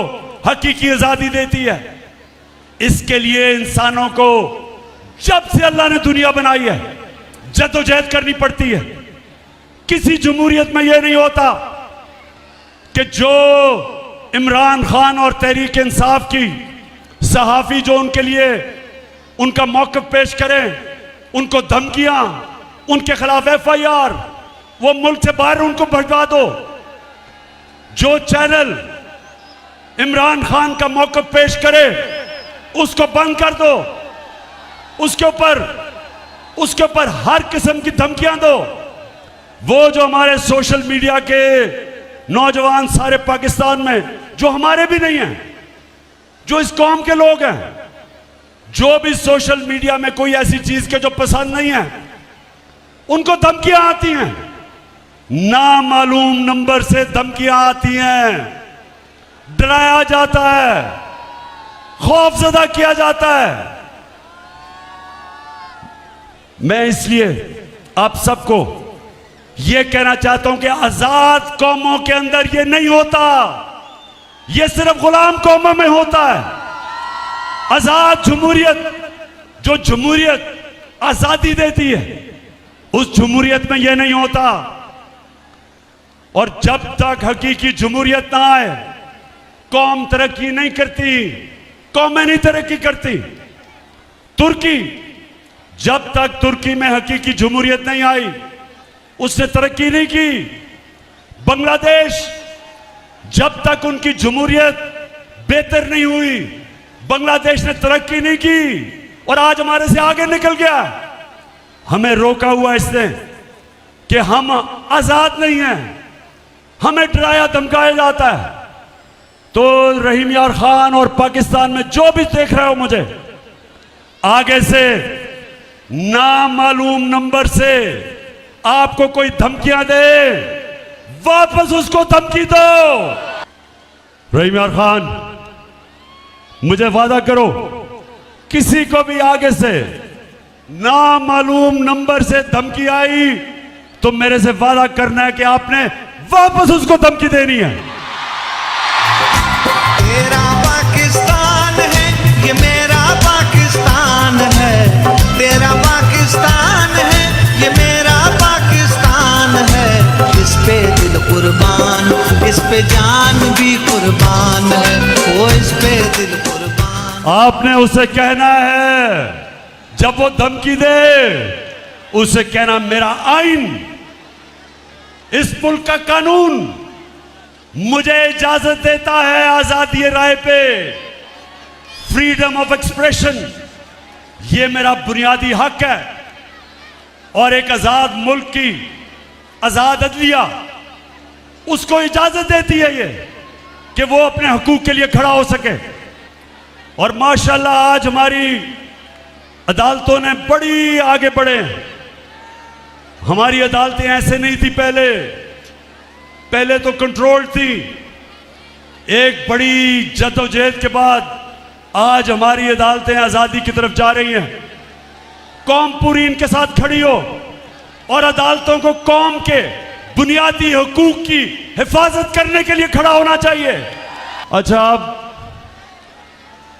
हकीकी आजादी देती है। इसके लिए इंसानों को जब से अल्लाह ने दुनिया बनाई है जद्दोजहद करनी पड़ती है। किसी जमहूरियत में यह नहीं होता कि जो इमरान खान और तहरीक इंसाफ की सहाफ़ी जो उनके लिए उनका मौक़िफ़ पेश करें, उनको धमकियां, उनके खिलाफ FIR, वो मुल्क से बाहर उनको भजवा दो। जो चैनल इमरान खान का मौक़िफ़ पेश करे उसको बंद कर दो, उसके ऊपर हर किस्म की धमकियां दो। वो जो हमारे सोशल मीडिया के नौजवान सारे पाकिस्तान में जो हमारे भी नहीं हैं, जो इस कौम के लोग हैं, जो भी सोशल मीडिया में कोई ऐसी चीज के जो पसंद नहीं है, उनको धमकियां आती हैं, नामालूम नंबर से धमकियां आती हैं, डराया जाता है, खौफजदा किया जाता है। मैं इसलिए आप सबको यह कहना चाहता हूं कि आजाद कौमों के अंदर यह नहीं होता, यह सिर्फ गुलाम कौमों में होता है। आजाद जमहूरियत, जो जमहूरियत आजादी देती है, उस जमहूरियत में यह नहीं होता। और जब तक हकीकी जमहूरियत ना आए, कौम तरक्की नहीं करती, कौमें नहीं तरक्की करती। तुर्की, जब तक तुर्की में हकीकी जमहूरियत नहीं आई, उसने तरक्की नहीं की। बांग्लादेश, जब तक उनकी जमहूरियत बेहतर नहीं हुई, बांग्लादेश ने तरक्की नहीं की और आज हमारे से आगे निकल गया। हमें रोका हुआ इसने कि हम आजाद नहीं हैं, हमें डराया धमकाया जाता है। तो रहीम यार खान और पाकिस्तान में जो भी देख रहे हो मुझे, आगे से नामालूम नंबर से आपको कोई धमकियां दे, वापस उसको धमकी दो। रहीम यार खान, मुझे वादा करो, किसी को भी आगे से नामालूम नंबर से धमकी आई तो मेरे से वादा करना है कि आपने वापस उसको धमकी देनी है। तेरा पाकिस्तान है, ये मेरा पाकिस्तान है। तेरा पाकिस्तान है, ये मेरा पाकिस्तान है। इस पे दिल कुर्बान, इस पे जान भी कुर्बान है। वो इस पे दिल कुर्बान। आपने उसे कहना है, जब वो धमकी दे उसे कहना मेरा आइन, इस मुल्क का कानून मुझे इजाजत देता है आजादी राय पे, फ्रीडम ऑफ एक्सप्रेशन, ये मेरा बुनियादी हक है। और एक आजाद मुल्क की आजाद अदलिया उसको इजाजत देती है ये कि वो अपने हकूक के लिए खड़ा हो सके। और माशाल्लाह आज हमारी अदालतों ने बड़ी आगे बढ़े। हमारी अदालतें ऐसे नहीं थी पहले तो कंट्रोल थी। एक बड़ी जद्दोजहद के बाद आज हमारी अदालतें आजादी की तरफ जा रही हैं। कौम पूरी इनके साथ खड़ी हो और अदालतों को कौम के बुनियादी हकूक की हिफाजत करने के लिए खड़ा होना चाहिए। अच्छा,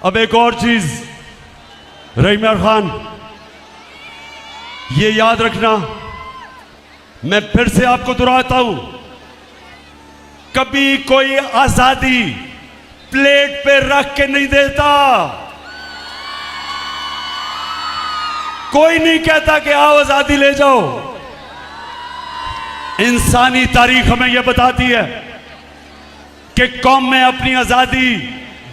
अब एक और चीज, रहीम खान, ये याद रखना, मैं फिर से आपको दोहराता हूं, कभी कोई आजादी प्लेट पे रख के नहीं देता। कोई नहीं कहता कि आओ आजादी ले जाओ। इंसानी तारीख हमें यह बताती है कि कौम में अपनी आजादी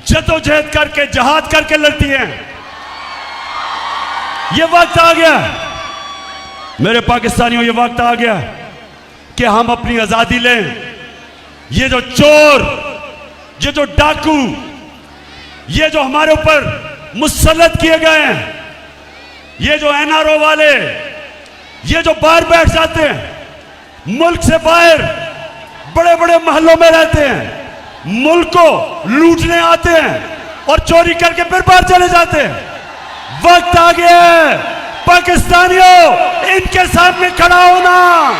जद्दोजहद करके, जहाद करके लड़ती है। यह वक्त आ गया मेरे पाकिस्तानियों, ये वक्त आ गया कि हम अपनी आजादी लें। ये जो चोर, ये जो डाकू, ये जो हमारे ऊपर मुसल्लत किए गए हैं, ये जो एनआरओ वाले, ये जो बाहर बैठ जाते हैं, मुल्क से बाहर बड़े बड़े महलों में रहते हैं, मुल्क को लूटने आते हैं और चोरी करके फिर बाहर चले जाते हैं। वक्त आ गया है पाकिस्तानियों, इनके सामने खड़ा होना।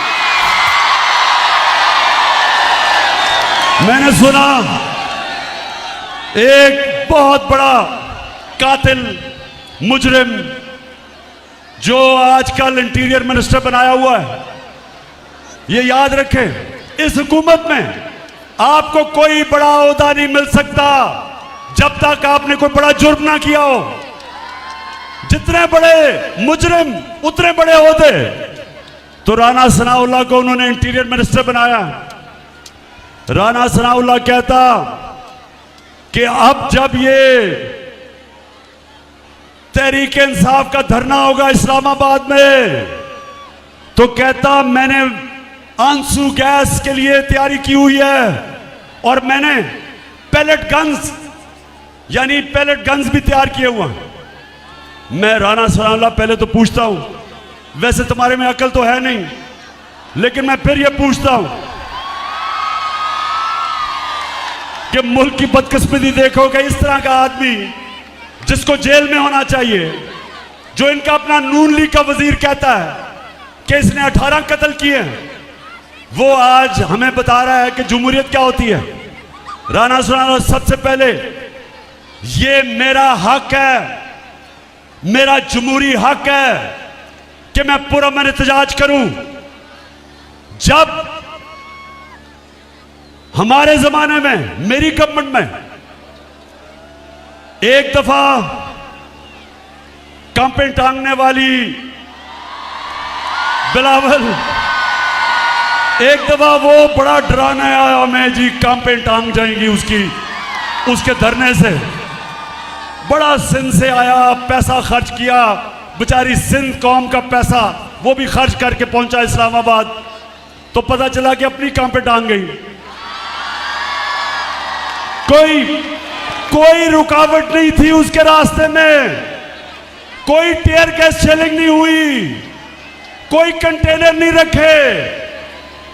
मैंने सुना एक बहुत बड़ा कातिल मुजरिम जो आजकल इंटीरियर मिनिस्टर बनाया हुआ है, ये याद रखें, इस हुकूमत में आपको कोई बड़ा ओहदा नहीं मिल सकता जब तक आपने कोई बड़ा जुर्म ना किया हो। जितने बड़े मुजरिम उतने बड़े ओहदे। तो राना सनाउल्लाह को उन्होंने इंटीरियर मिनिस्टर बनाया। राना सनाउल्लाह कहता कि अब जब ये तहरीक इंसाफ का धरना होगा इस्लामाबाद में, तो कहता मैंने आंसू गैस के लिए तैयारी की हुई है और मैंने पैलेट गन्स, यानी पैलेट गन्स भी तैयार किए हुए हैं। मैं राना सनाउल्लाह पहले तो पूछता हूं, वैसे तुम्हारे में अकल तो है नहीं, लेकिन मैं फिर यह पूछता हूं कि मुल्क की बदकिस्मती देखोगे, इस तरह का आदमी जिसको जेल में होना चाहिए, जो इनका अपना नून लीग का वजीर कहता है कि इसने 18 कत्ल किए हैं, वो आज हमें बता रहा है कि जमहूरियत क्या होती है। राना सनाउल्लाह, सबसे पहले ये मेरा हक है, मेरा जमहूरी हक है कि मैं पुरअमन एहतजाज करूं। जब हमारे जमाने में, मेरी गवर्नमेंट में, एक दफा कांपे टांगने वाली बिलावल, एक दफा वो बड़ा डराने आया हमें जी, कांपे टांग जाएंगी उसके धरने से। बड़ा सिंध से आया, पैसा खर्च किया, बेचारी सिंध कौम का पैसा वो भी खर्च करके पहुंचा इस्लामाबाद, तो पता चला कि अपनी कांपे टांग गई। कोई रुकावट नहीं थी उसके रास्ते में, कोई टीयर गैस शेलिंग नहीं हुई, कोई कंटेनर नहीं रखे,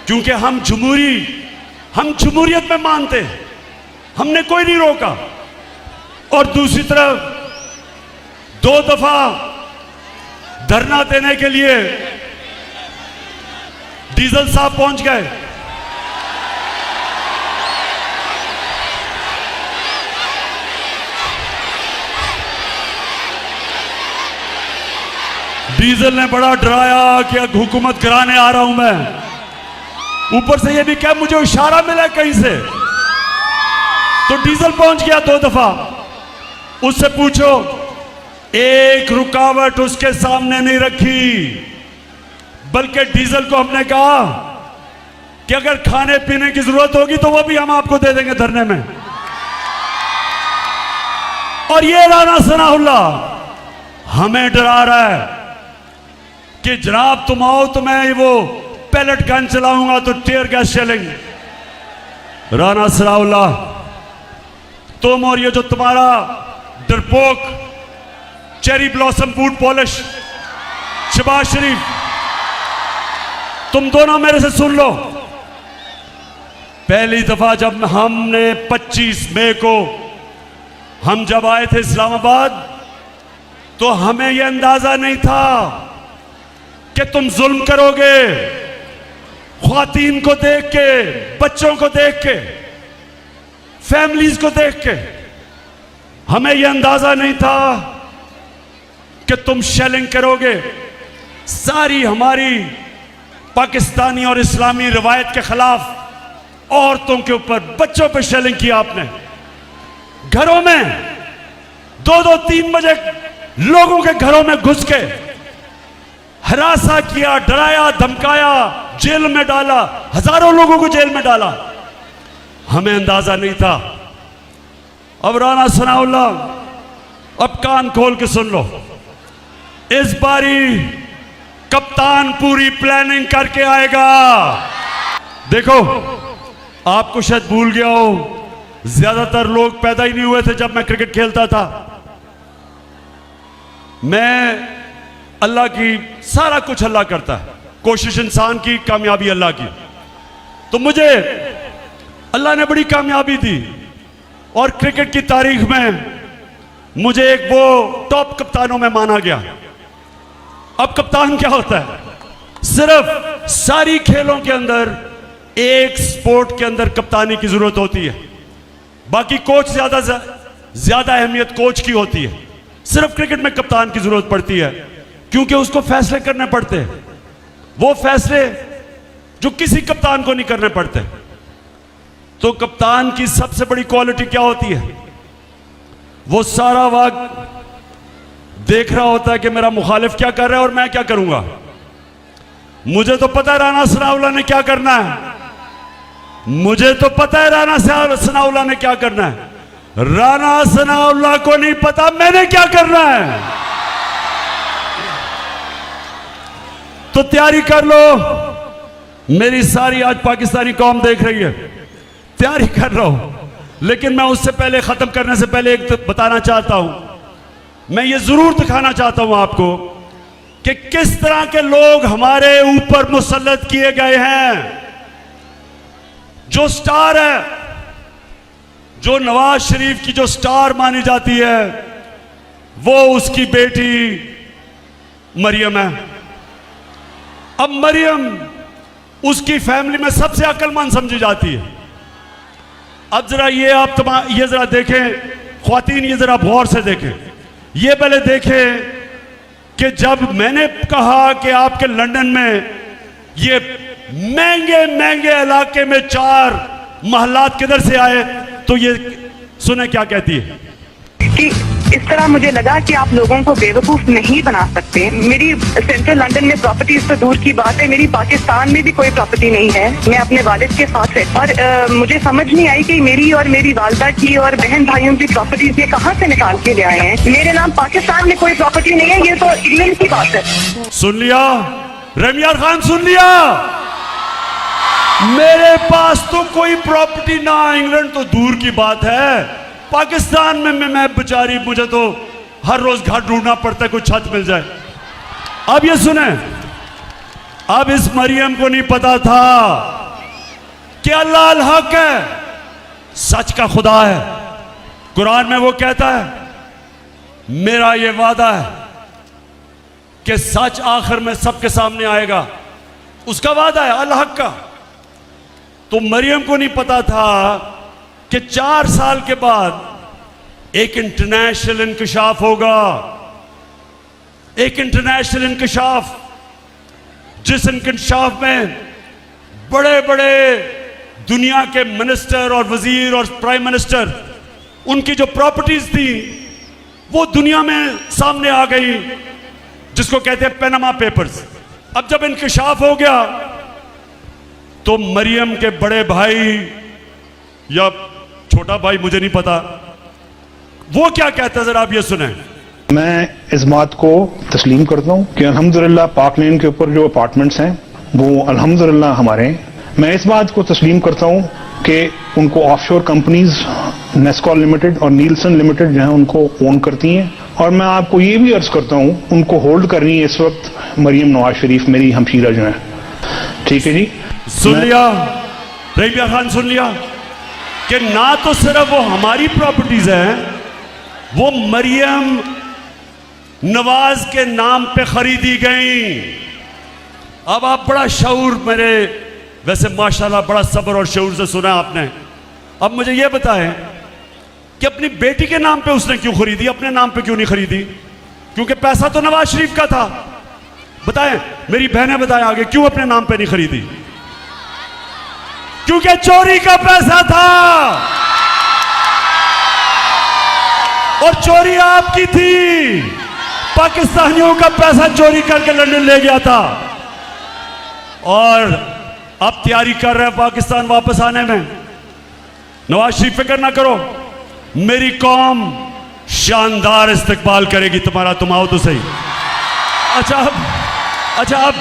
क्योंकि हम जमहूरियत में मानते हैं, हमने कोई नहीं रोका। और दूसरी तरफ 2 दफा धरना देने के लिए डीजल साहब पहुंच गए। डीजल ने बड़ा डराया कि हुकूमत कराने आ रहा हूं मैं। ऊपर से ये भी क्या मुझे इशारा मिला कहीं से, तो डीजल पहुंच गया 2 दफा। उससे पूछो, एक रुकावट उसके सामने नहीं रखी, बल्कि डीजल को हमने कहा कि अगर खाने पीने की जरूरत होगी तो वो भी हम आपको दे देंगे धरने में। और ये राना सनाउल्लाह हमें डरा रहा है कि जनाब तुम आओ तो मैं वो पैलेट गन चलाऊंगा तो टीयर गैस चलेंगे। राना सनाउल्लाह, तुम और ये जो तुम्हारा डरपोक cherry blossom boot polish Shehbaz Sharif, तुम दोनों मेरे से सुन लो। पहली दफा जब हमने 25 मई को हम जब आए थे इस्लामाबाद, तो हमें यह अंदाजा नहीं था कि तुम जुल्म करोगे। ख्वातीन को देख के, बच्चों को देख के, फैमिलीज को देख के हमें यह अंदाजा नहीं था कि तुम शेलिंग करोगे। सारी हमारी पाकिस्तानी और इस्लामी रवायत के खिलाफ औरतों के ऊपर, बच्चों पर शेलिंग किया आपने। घरों में 2-2, 3 बजे लोगों के घरों में घुस के हरासा किया, डराया, धमकाया, जेल में डाला, हजारों लोगों को जेल में डाला। हमें अंदाजा नहीं था। अब राना सनाउल्लाह, अब कान खोल के सुन लो। इस बारी कप्तान पूरी प्लानिंग करके आएगा। देखो, आपको शायद भूल गया हो, ज्यादातर लोग पैदा ही नहीं हुए थे जब मैं क्रिकेट खेलता था। मैं अल्लाह की, सारा कुछ अल्लाह करता है, कोशिश इंसान की, कामयाबी अल्लाह की। तो मुझे अल्लाह ने बड़ी कामयाबी दी और क्रिकेट की तारीख में मुझे एक वो टॉप कप्तानों में माना गया। अब कप्तान क्या होता है? सिर्फ सारी खेलों के अंदर एक स्पोर्ट के अंदर कप्तानी की जरूरत होती है, बाकी कोच ज्यादा अहमियत कोच की होती है। सिर्फ क्रिकेट में कप्तान की जरूरत पड़ती है, क्योंकि उसको फैसले करने पड़ते हैं, वो फैसले जो किसी कप्तान को नहीं करने पड़ते। तो कप्तान की सबसे बड़ी क्वालिटी क्या होती है? वो सारा वक्त देख रहा होता है कि मेरा मुखालिफ क्या कर रहा है और मैं क्या करूंगा। मुझे तो पता है राना सनाउल्लाह ने क्या करना है, मुझे तो पता है राना सनाउल्लाह ने क्या करना है। राना सनाउल्लाह को नहीं पता मैंने क्या करना है। तो तैयारी कर लो। मेरी सारी आज पाकिस्तानी कौम देख रही है, तैयारी कर रहा हूं। लेकिन मैं उससे पहले, खत्म करने से पहले एक तो बताना चाहता हूं, मैं ये जरूर दिखाना चाहता हूं आपको कि किस तरह के लोग हमारे ऊपर मुसल्लत किए गए हैं। जो स्टार है, जो नवाज शरीफ की जो स्टार मानी जाती है, वो उसकी बेटी मरियम है। अब मरियम उसकी फैमिली में सबसे अक्लमंद समझी जाती है। अब जरा ये आप ये जरा देखें, ख्वातीन ये जरा गौर से देखें। ये पहले देखें कि जब मैंने कहा कि आपके लंदन में ये महंगे महंगे इलाके में 4 महलात किधर से आए, तो ये सुने क्या कहती है कि इस तरह मुझे लगा कि आप लोगों को बेवकूफ नहीं बना सकते। मेरी सेंट्रल लंदन में प्रॉपर्टीज तो दूर की बात है, मेरी पाकिस्तान में भी कोई प्रॉपर्टी नहीं है। मैं अपने वालिद के साथ रहती और मुझे समझ नहीं आई कि मेरी और मेरी वालदा की और बहन भाइयों की प्रॉपर्टीज ये कहाँ से निकाल के ले आए हैं। मेरे नाम पाकिस्तान में कोई प्रॉपर्टी नहीं है, ये तो इंग्लैंड की बात है। सुन लिया रमियार खान, सुन लिया। मेरे पास तो कोई प्रॉपर्टी ना, इंग्लैंड तो दूर की बात है। पाकिस्तान में मैं बेचारी, मुझे तो हर रोज घर ढूंढना पड़ता है कोई छत मिल जाए। अब ये सुने, अब इस मरियम को नहीं पता था कि अल्लाह अल हक है, सच का खुदा है। कुरान में वो कहता है, मेरा ये वादा है कि सच आखिर में सबके सामने आएगा। उसका वादा है अल्लाह का। तो मरियम को नहीं पता था कि 4 साल के बाद एक इंटरनेशनल इंकशाफ होगा, एक इंटरनेशनल इंकशाफ, जिस इंकशाफ में बड़े बड़े दुनिया के मिनिस्टर और वजीर और प्राइम मिनिस्टर, उनकी जो प्रॉपर्टीज थी वो दुनिया में सामने आ गई, जिसको कहते हैं पैनामा पेपर्स। अब जब इंकशाफ हो गया तो मरियम के बड़े भाई या छोटा भाई, मुझे नहीं पता, वो क्या कहता है, जरा आप ये सुने। मैं इस बात को तस्लीम करता हूँ कि अल्हम्दुलिल्लाह पाक लेन के ऊपर जो अपार्टमेंट्स हैं वो अल्हम्दुलिल्लाह हमारे हैं। मैं इस बात को तस्लीम करता हूँ कि उनको ऑफशोर कंपनीज नेस्कॉल लिमिटेड और नीलसन लिमिटेड जो है उनको ओन करती हैं। और मैं आपको ये भी अर्ज करता हूँ उनको होल्ड कर रही है इस वक्त मरियम नवाज शरीफ, मेरी हमशीरा जो है। ठीक है जी, सुन लिया रहीम खान, सुन लिया कि ना तो सिर्फ वो हमारी प्रॉपर्टीज हैं, वो मरियम नवाज के नाम पे खरीदी गई। अब आप बड़ा शऊर, मेरे वैसे माशाल्लाह बड़ा सब्र और शऊर से सुना आपने। अब मुझे ये बताएं कि अपनी बेटी के नाम पे उसने क्यों खरीदी, अपने नाम पे क्यों नहीं खरीदी? क्योंकि पैसा तो नवाज शरीफ का था। बताएं, मेरी बहनें बताएं आगे, क्यों अपने नाम पे नहीं खरीदी? क्योंकि चोरी का पैसा था और चोरी आपकी थी। पाकिस्तानियों का पैसा चोरी करके लंदन ले गया था और अब तैयारी कर रहे हैं पाकिस्तान वापस आने में। नवाज शरीफ फिक्र ना करो, मेरी कौम शानदार इस्तकबाल करेगी तुम्हारा, तुम आओ तो सही। अच्छा अब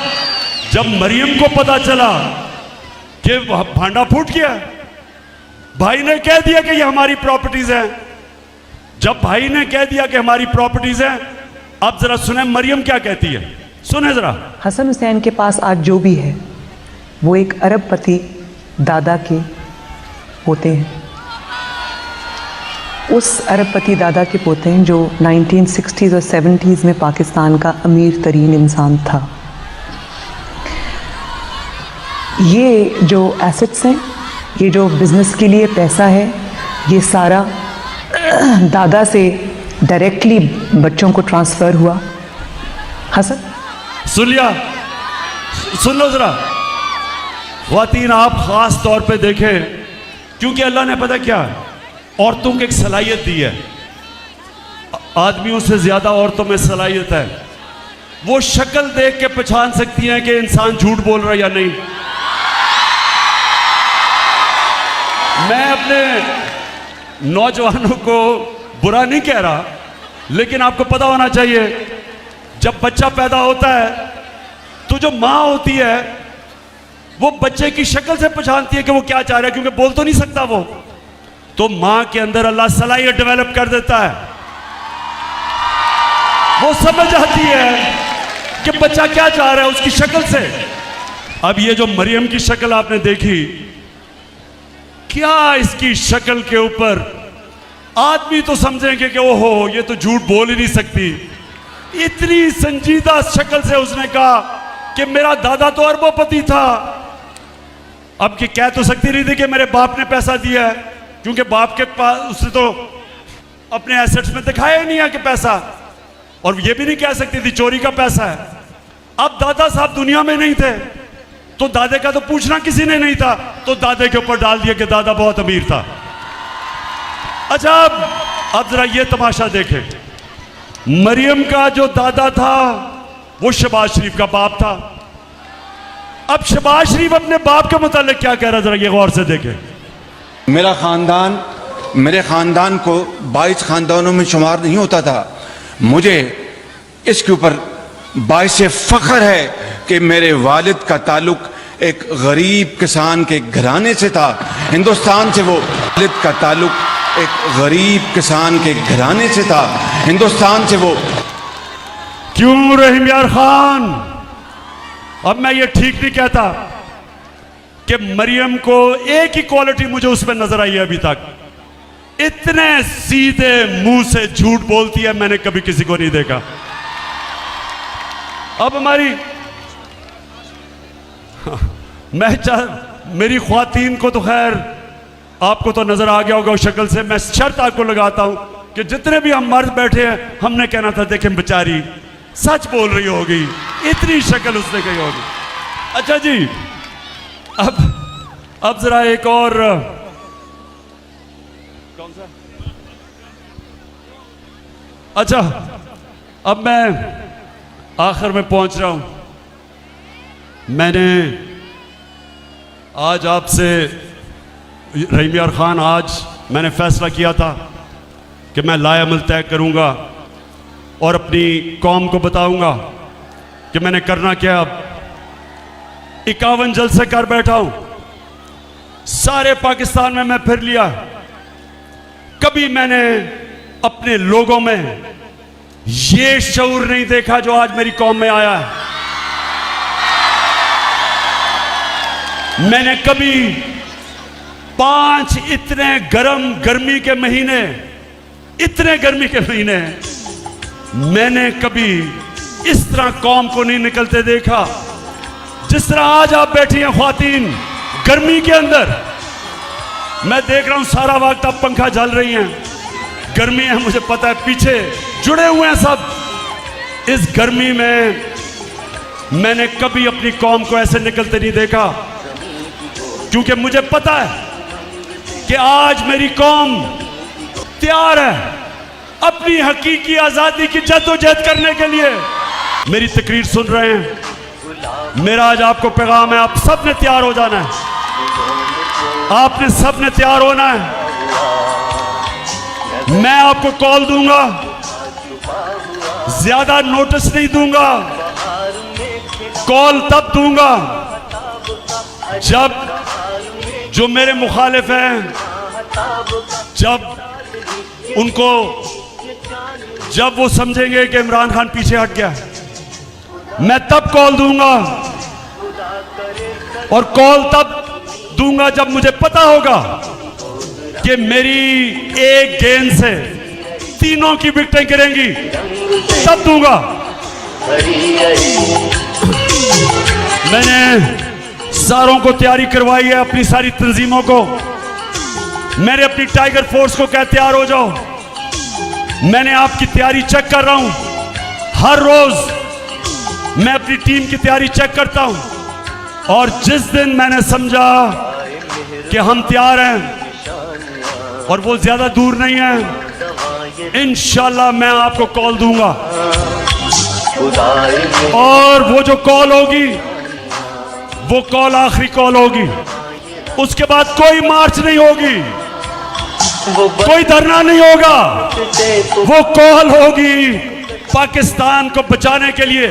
जब मरियम को पता चला कि भांडा फूट गया, भाई ने कह दिया कि ये हमारी प्रॉपर्टीज हैं। जब भाई ने कह दिया कि हमारी प्रॉपर्टीज हैं, अब जरा सुने मरियम क्या कहती है, सुने जरा। हसन हुसैन के पास आज जो भी है वो एक अरबपति दादा के पोते हैं। उस अरबपति दादा के पोते हैं जो 1960s और 70s में पाकिस्तान का अमीर तरीन इंसान था। ये जो एसेट्स हैं, ये जो बिजनेस के लिए पैसा है, ये सारा दादा से डायरेक्टली बच्चों को ट्रांसफ़र हुआ। हसन सुन लिया, सुन लो जरा ख्वातीन, आप खास तौर पे देखें, क्योंकि अल्लाह ने पता क्या औरतों को एक सलाहियत दी है, आदमियों से ज्यादा औरतों में सलाहियत है। वो शक्ल देख के पहचान सकती हैं कि इंसान झूठ बोल रहा है या नहीं। मैं अपने नौजवानों को बुरा नहीं कह रहा, लेकिन आपको पता होना चाहिए जब बच्चा पैदा होता है तो जो माँ होती है वो बच्चे की शक्ल से पहचानती है कि वो क्या चाह रहा है, क्योंकि बोल तो नहीं सकता वो। तो माँ के अंदर अल्लाह सलाहियत डेवलप कर देता है, वो समझ आती है कि बच्चा क्या चाह रहा है उसकी शक्ल से। अब ये जो मरियम की शक्ल आपने देखी, क्या इसकी शक्ल के ऊपर आदमी तो समझेंगे कि ओहो ये तो झूठ बोल ही नहीं सकती। इतनी संजीदा शक्ल से उसने कहा कि मेरा दादा तो अरबोपति था। अब कि कह तो सकती नहीं थी कि मेरे बाप ने पैसा दिया है, क्योंकि बाप के पास उसने तो अपने एसेट्स में दिखाया ही नहीं है कि पैसा, और ये भी नहीं कह सकती थी चोरी का पैसा है। अब दादा साहब दुनिया में नहीं थे तो दादे का तो पूछना किसी ने नहीं था, तो दादे के ऊपर डाल दिया कि दादा बहुत अमीर था। अच्छा अब जरा ये तमाशा देखें, मरियम का जो दादा था वो शहबाज शरीफ का बाप था। अब शहबाज शरीफ अपने बाप के मुतालिक क्या कह रहा है, जरा ये गौर से देखें। मेरे ख़ानदान को 22 ख़ानदानों में शुमार नहीं होता था। मुझे इसके ऊपर बाइसे फ़ख्र है कि मेरे वालिद का ताल्लुक़ एक गरीब किसान के घराने से था। हिंदुस्तान से वो वालिद का ताल्लुक़ एक गरीब किसान के घराने से था। हिंदुस्तान से वो क्यों रहीम यार खान, अब मैं ये ठीक नहीं कहता कि मरियम को एक ही क्वालिटी मुझे उसमें नजर आई है अभी तक, इतने सीधे मुंह से झूठ बोलती है मैंने कभी किसी को नहीं देखा। अब मेरी ख्वातीन को तो खैर आपको तो नजर आ गया होगा उस शक्ल से। मैं शर्त आपको लगाता हूं कि जितने भी हम मर्द बैठे हैं, हमने कहना था देखें बेचारी सच बोल रही होगी, इतनी शक्ल उसने कही होगी। अच्छा जी, अब जरा एक और कौन सा, अच्छा अब मैं आखिर में पहुंच रहा हूं। मैंने आज आपसे रहीम यार खान, आज मैंने फैसला किया था कि मैं लायामल तय करूंगा और अपनी कौम को बताऊंगा कि मैंने करना क्या। अब 51 जलसे कर बैठा हूं, सारे पाकिस्तान में मैं फिर लिया। कभी मैंने अपने लोगों में ये शऊर नहीं देखा जो आज मेरी कौम में आया है। मैंने कभी 5 इतने गर्मी के महीने, इतने गर्मी के महीने मैंने कभी इस तरह कौम को नहीं निकलते देखा जिस तरह आज आप बैठी हैं ख्वातीन गर्मी के अंदर। मैं देख रहा हूं सारा वक्त आप पंखा झल रही हैं, गर्मी है मुझे पता है, पीछे जुड़े हुए हैं सब। इस गर्मी में मैंने कभी अपनी कौम को ऐसे निकलते नहीं देखा, क्योंकि मुझे पता है कि आज मेरी कौम तैयार है अपनी हकीकी आजादी की जद्दोजहद करने के लिए। मेरी तकरीर सुन रहे हैं, मेरा आज आपको पैगाम है, आप सब ने तैयार हो जाना है, आपने सब ने तैयार होना है। मैं आपको कॉल दूंगा, ज्यादा नोटिस नहीं दूंगा, कॉल तब दूंगा जब जो मेरे मुखालिफ हैं, जब वो समझेंगे कि इमरान खान पीछे हट गया, मैं तब कॉल दूंगा। और कॉल तब दूंगा जब मुझे पता होगा कि मेरी एक गेंद से तीनों की विकेटें गिरेंगी, तब दूंगा। मैंने सारों को तैयारी करवाई है, अपनी सारी तंजीमों को। मैंने अपनी टाइगर फोर्स को कहा तैयार हो जाओ। मैंने आपकी तैयारी चेक कर रहा हूं, हर रोज मैं अपनी टीम की तैयारी चेक करता हूं। और जिस दिन मैंने समझा कि हम तैयार हैं और वो ज्यादा दूर नहीं है, इंशाल्लाह मैं आपको कॉल दूंगा। और वो जो कॉल होगी, वो कॉल आखिरी कॉल होगी। उसके बाद कोई मार्च नहीं होगी, कोई धरना नहीं होगा, वो कॉल होगी पाकिस्तान को बचाने के लिए,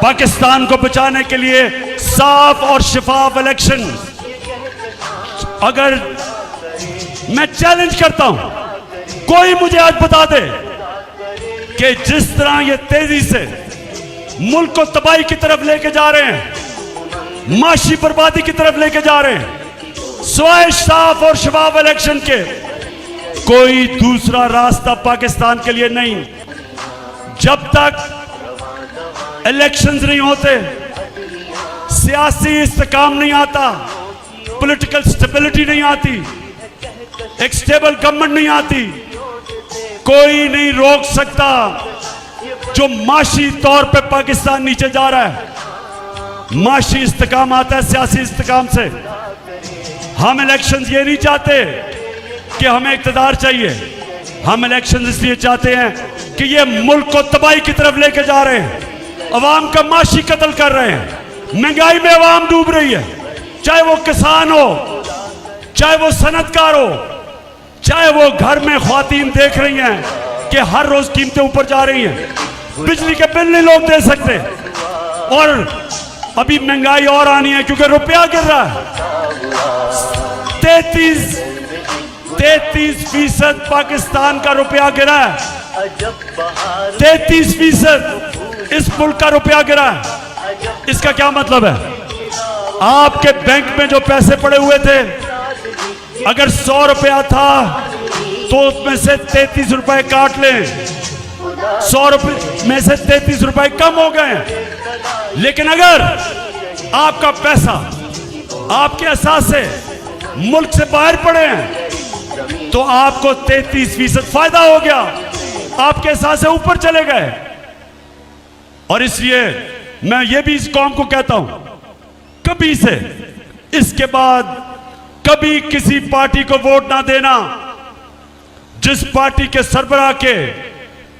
पाकिस्तान को बचाने के लिए साफ और शफाफ इलेक्शन। अगर मैं चैलेंज करता हूं, कोई मुझे आज बता दे कि जिस तरह ये तेजी से मुल्क को तबाही की तरफ लेके जा रहे हैं, माशी बर्बादी की तरफ लेके जा रहे हैं, स्वाय साफ और शफाफ इलेक्शन के कोई दूसरा रास्ता पाकिस्तान के लिए नहीं। जब तक इलेक्शंस नहीं होते, सियासी इस्तेकाम नहीं आता, पॉलिटिकल स्टेबिलिटी नहीं आती, एक स्टेबल गवर्नमेंट नहीं आती, कोई नहीं रोक सकता जो माशी तौर पे पाकिस्तान नीचे जा रहा है। माशी इस्तेकाम आता है सियासी इस्तेकाम से। हम इलेक्शंस ये नहीं चाहते कि हमें इक़्तिदार चाहिए, हम इलेक्शंस इसलिए चाहते हैं कि ये मुल्क को तबाही की तरफ लेके जा रहे हैं, अवाम का माशी कत्ल कर रहे हैं, महंगाई में अवाम डूब रही है, चाहे वो किसान हो, चाहे वो सनतकार हो, चाहे वो घर में ख्वातीन देख रही हैं कि हर रोज कीमतें ऊपर जा रही हैं, बिजली के बिल नहीं लोग दे सकते, और अभी महंगाई और आनी है क्योंकि रुपया गिर रहा है। 33% पाकिस्तान का रुपया गिरा है, 33% इस मुल्क का रुपया गिरा है। इसका क्या मतलब है? आपके बैंक में जो पैसे पड़े हुए थे, अगर 100 रुपया था तो उसमें से 33 रुपए काट लें, 100 रुपए में से 33 रुपए कम हो गए। लेकिन अगर आपका पैसा, आपके असासे मुल्क से बाहर पड़े हैं, तो आपको 33% फायदा हो गया, आपके असासे ऊपर चले गए। और इसलिए मैं ये भी इस कौम को कहता हूं, कभी से इसके बाद कभी किसी पार्टी को वोट ना देना जिस पार्टी के सरबराह के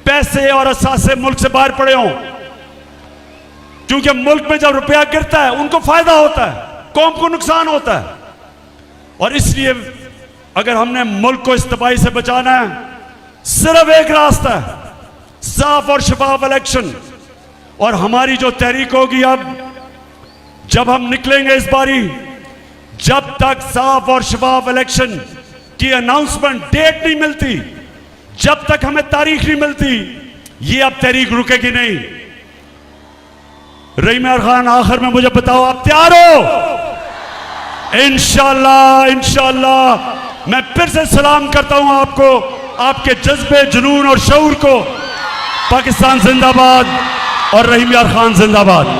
पैसे और असासे मुल्क से बाहर पड़े हों, क्योंकि मुल्क में जब रुपया गिरता है उनको फायदा होता है, कौम को नुकसान होता है। और इसलिए अगर हमने मुल्क को इस तबाही से बचाना है, सिर्फ एक रास्ता है, साफ और शफाफ इलेक्शन। और हमारी जो तहरीक होगी, अब जब हम निकलेंगे इस बारी, जब तक साफ और शफाफ इलेक्शन की अनाउंसमेंट डेट नहीं मिलती, जब तक हमें तारीख नहीं मिलती, ये अब तहरीक रुकेगी नहीं। रहीम यार खान, आखिर में मुझे बताओ, आप तैयार हो? इंशाअल्लाह, इंशाअल्लाह। मैं फिर से सलाम करता हूं आपको, आपके जज्बे, जुनून और शऊर को। पाकिस्तान जिंदाबाद और रहीम यार खान जिंदाबाद।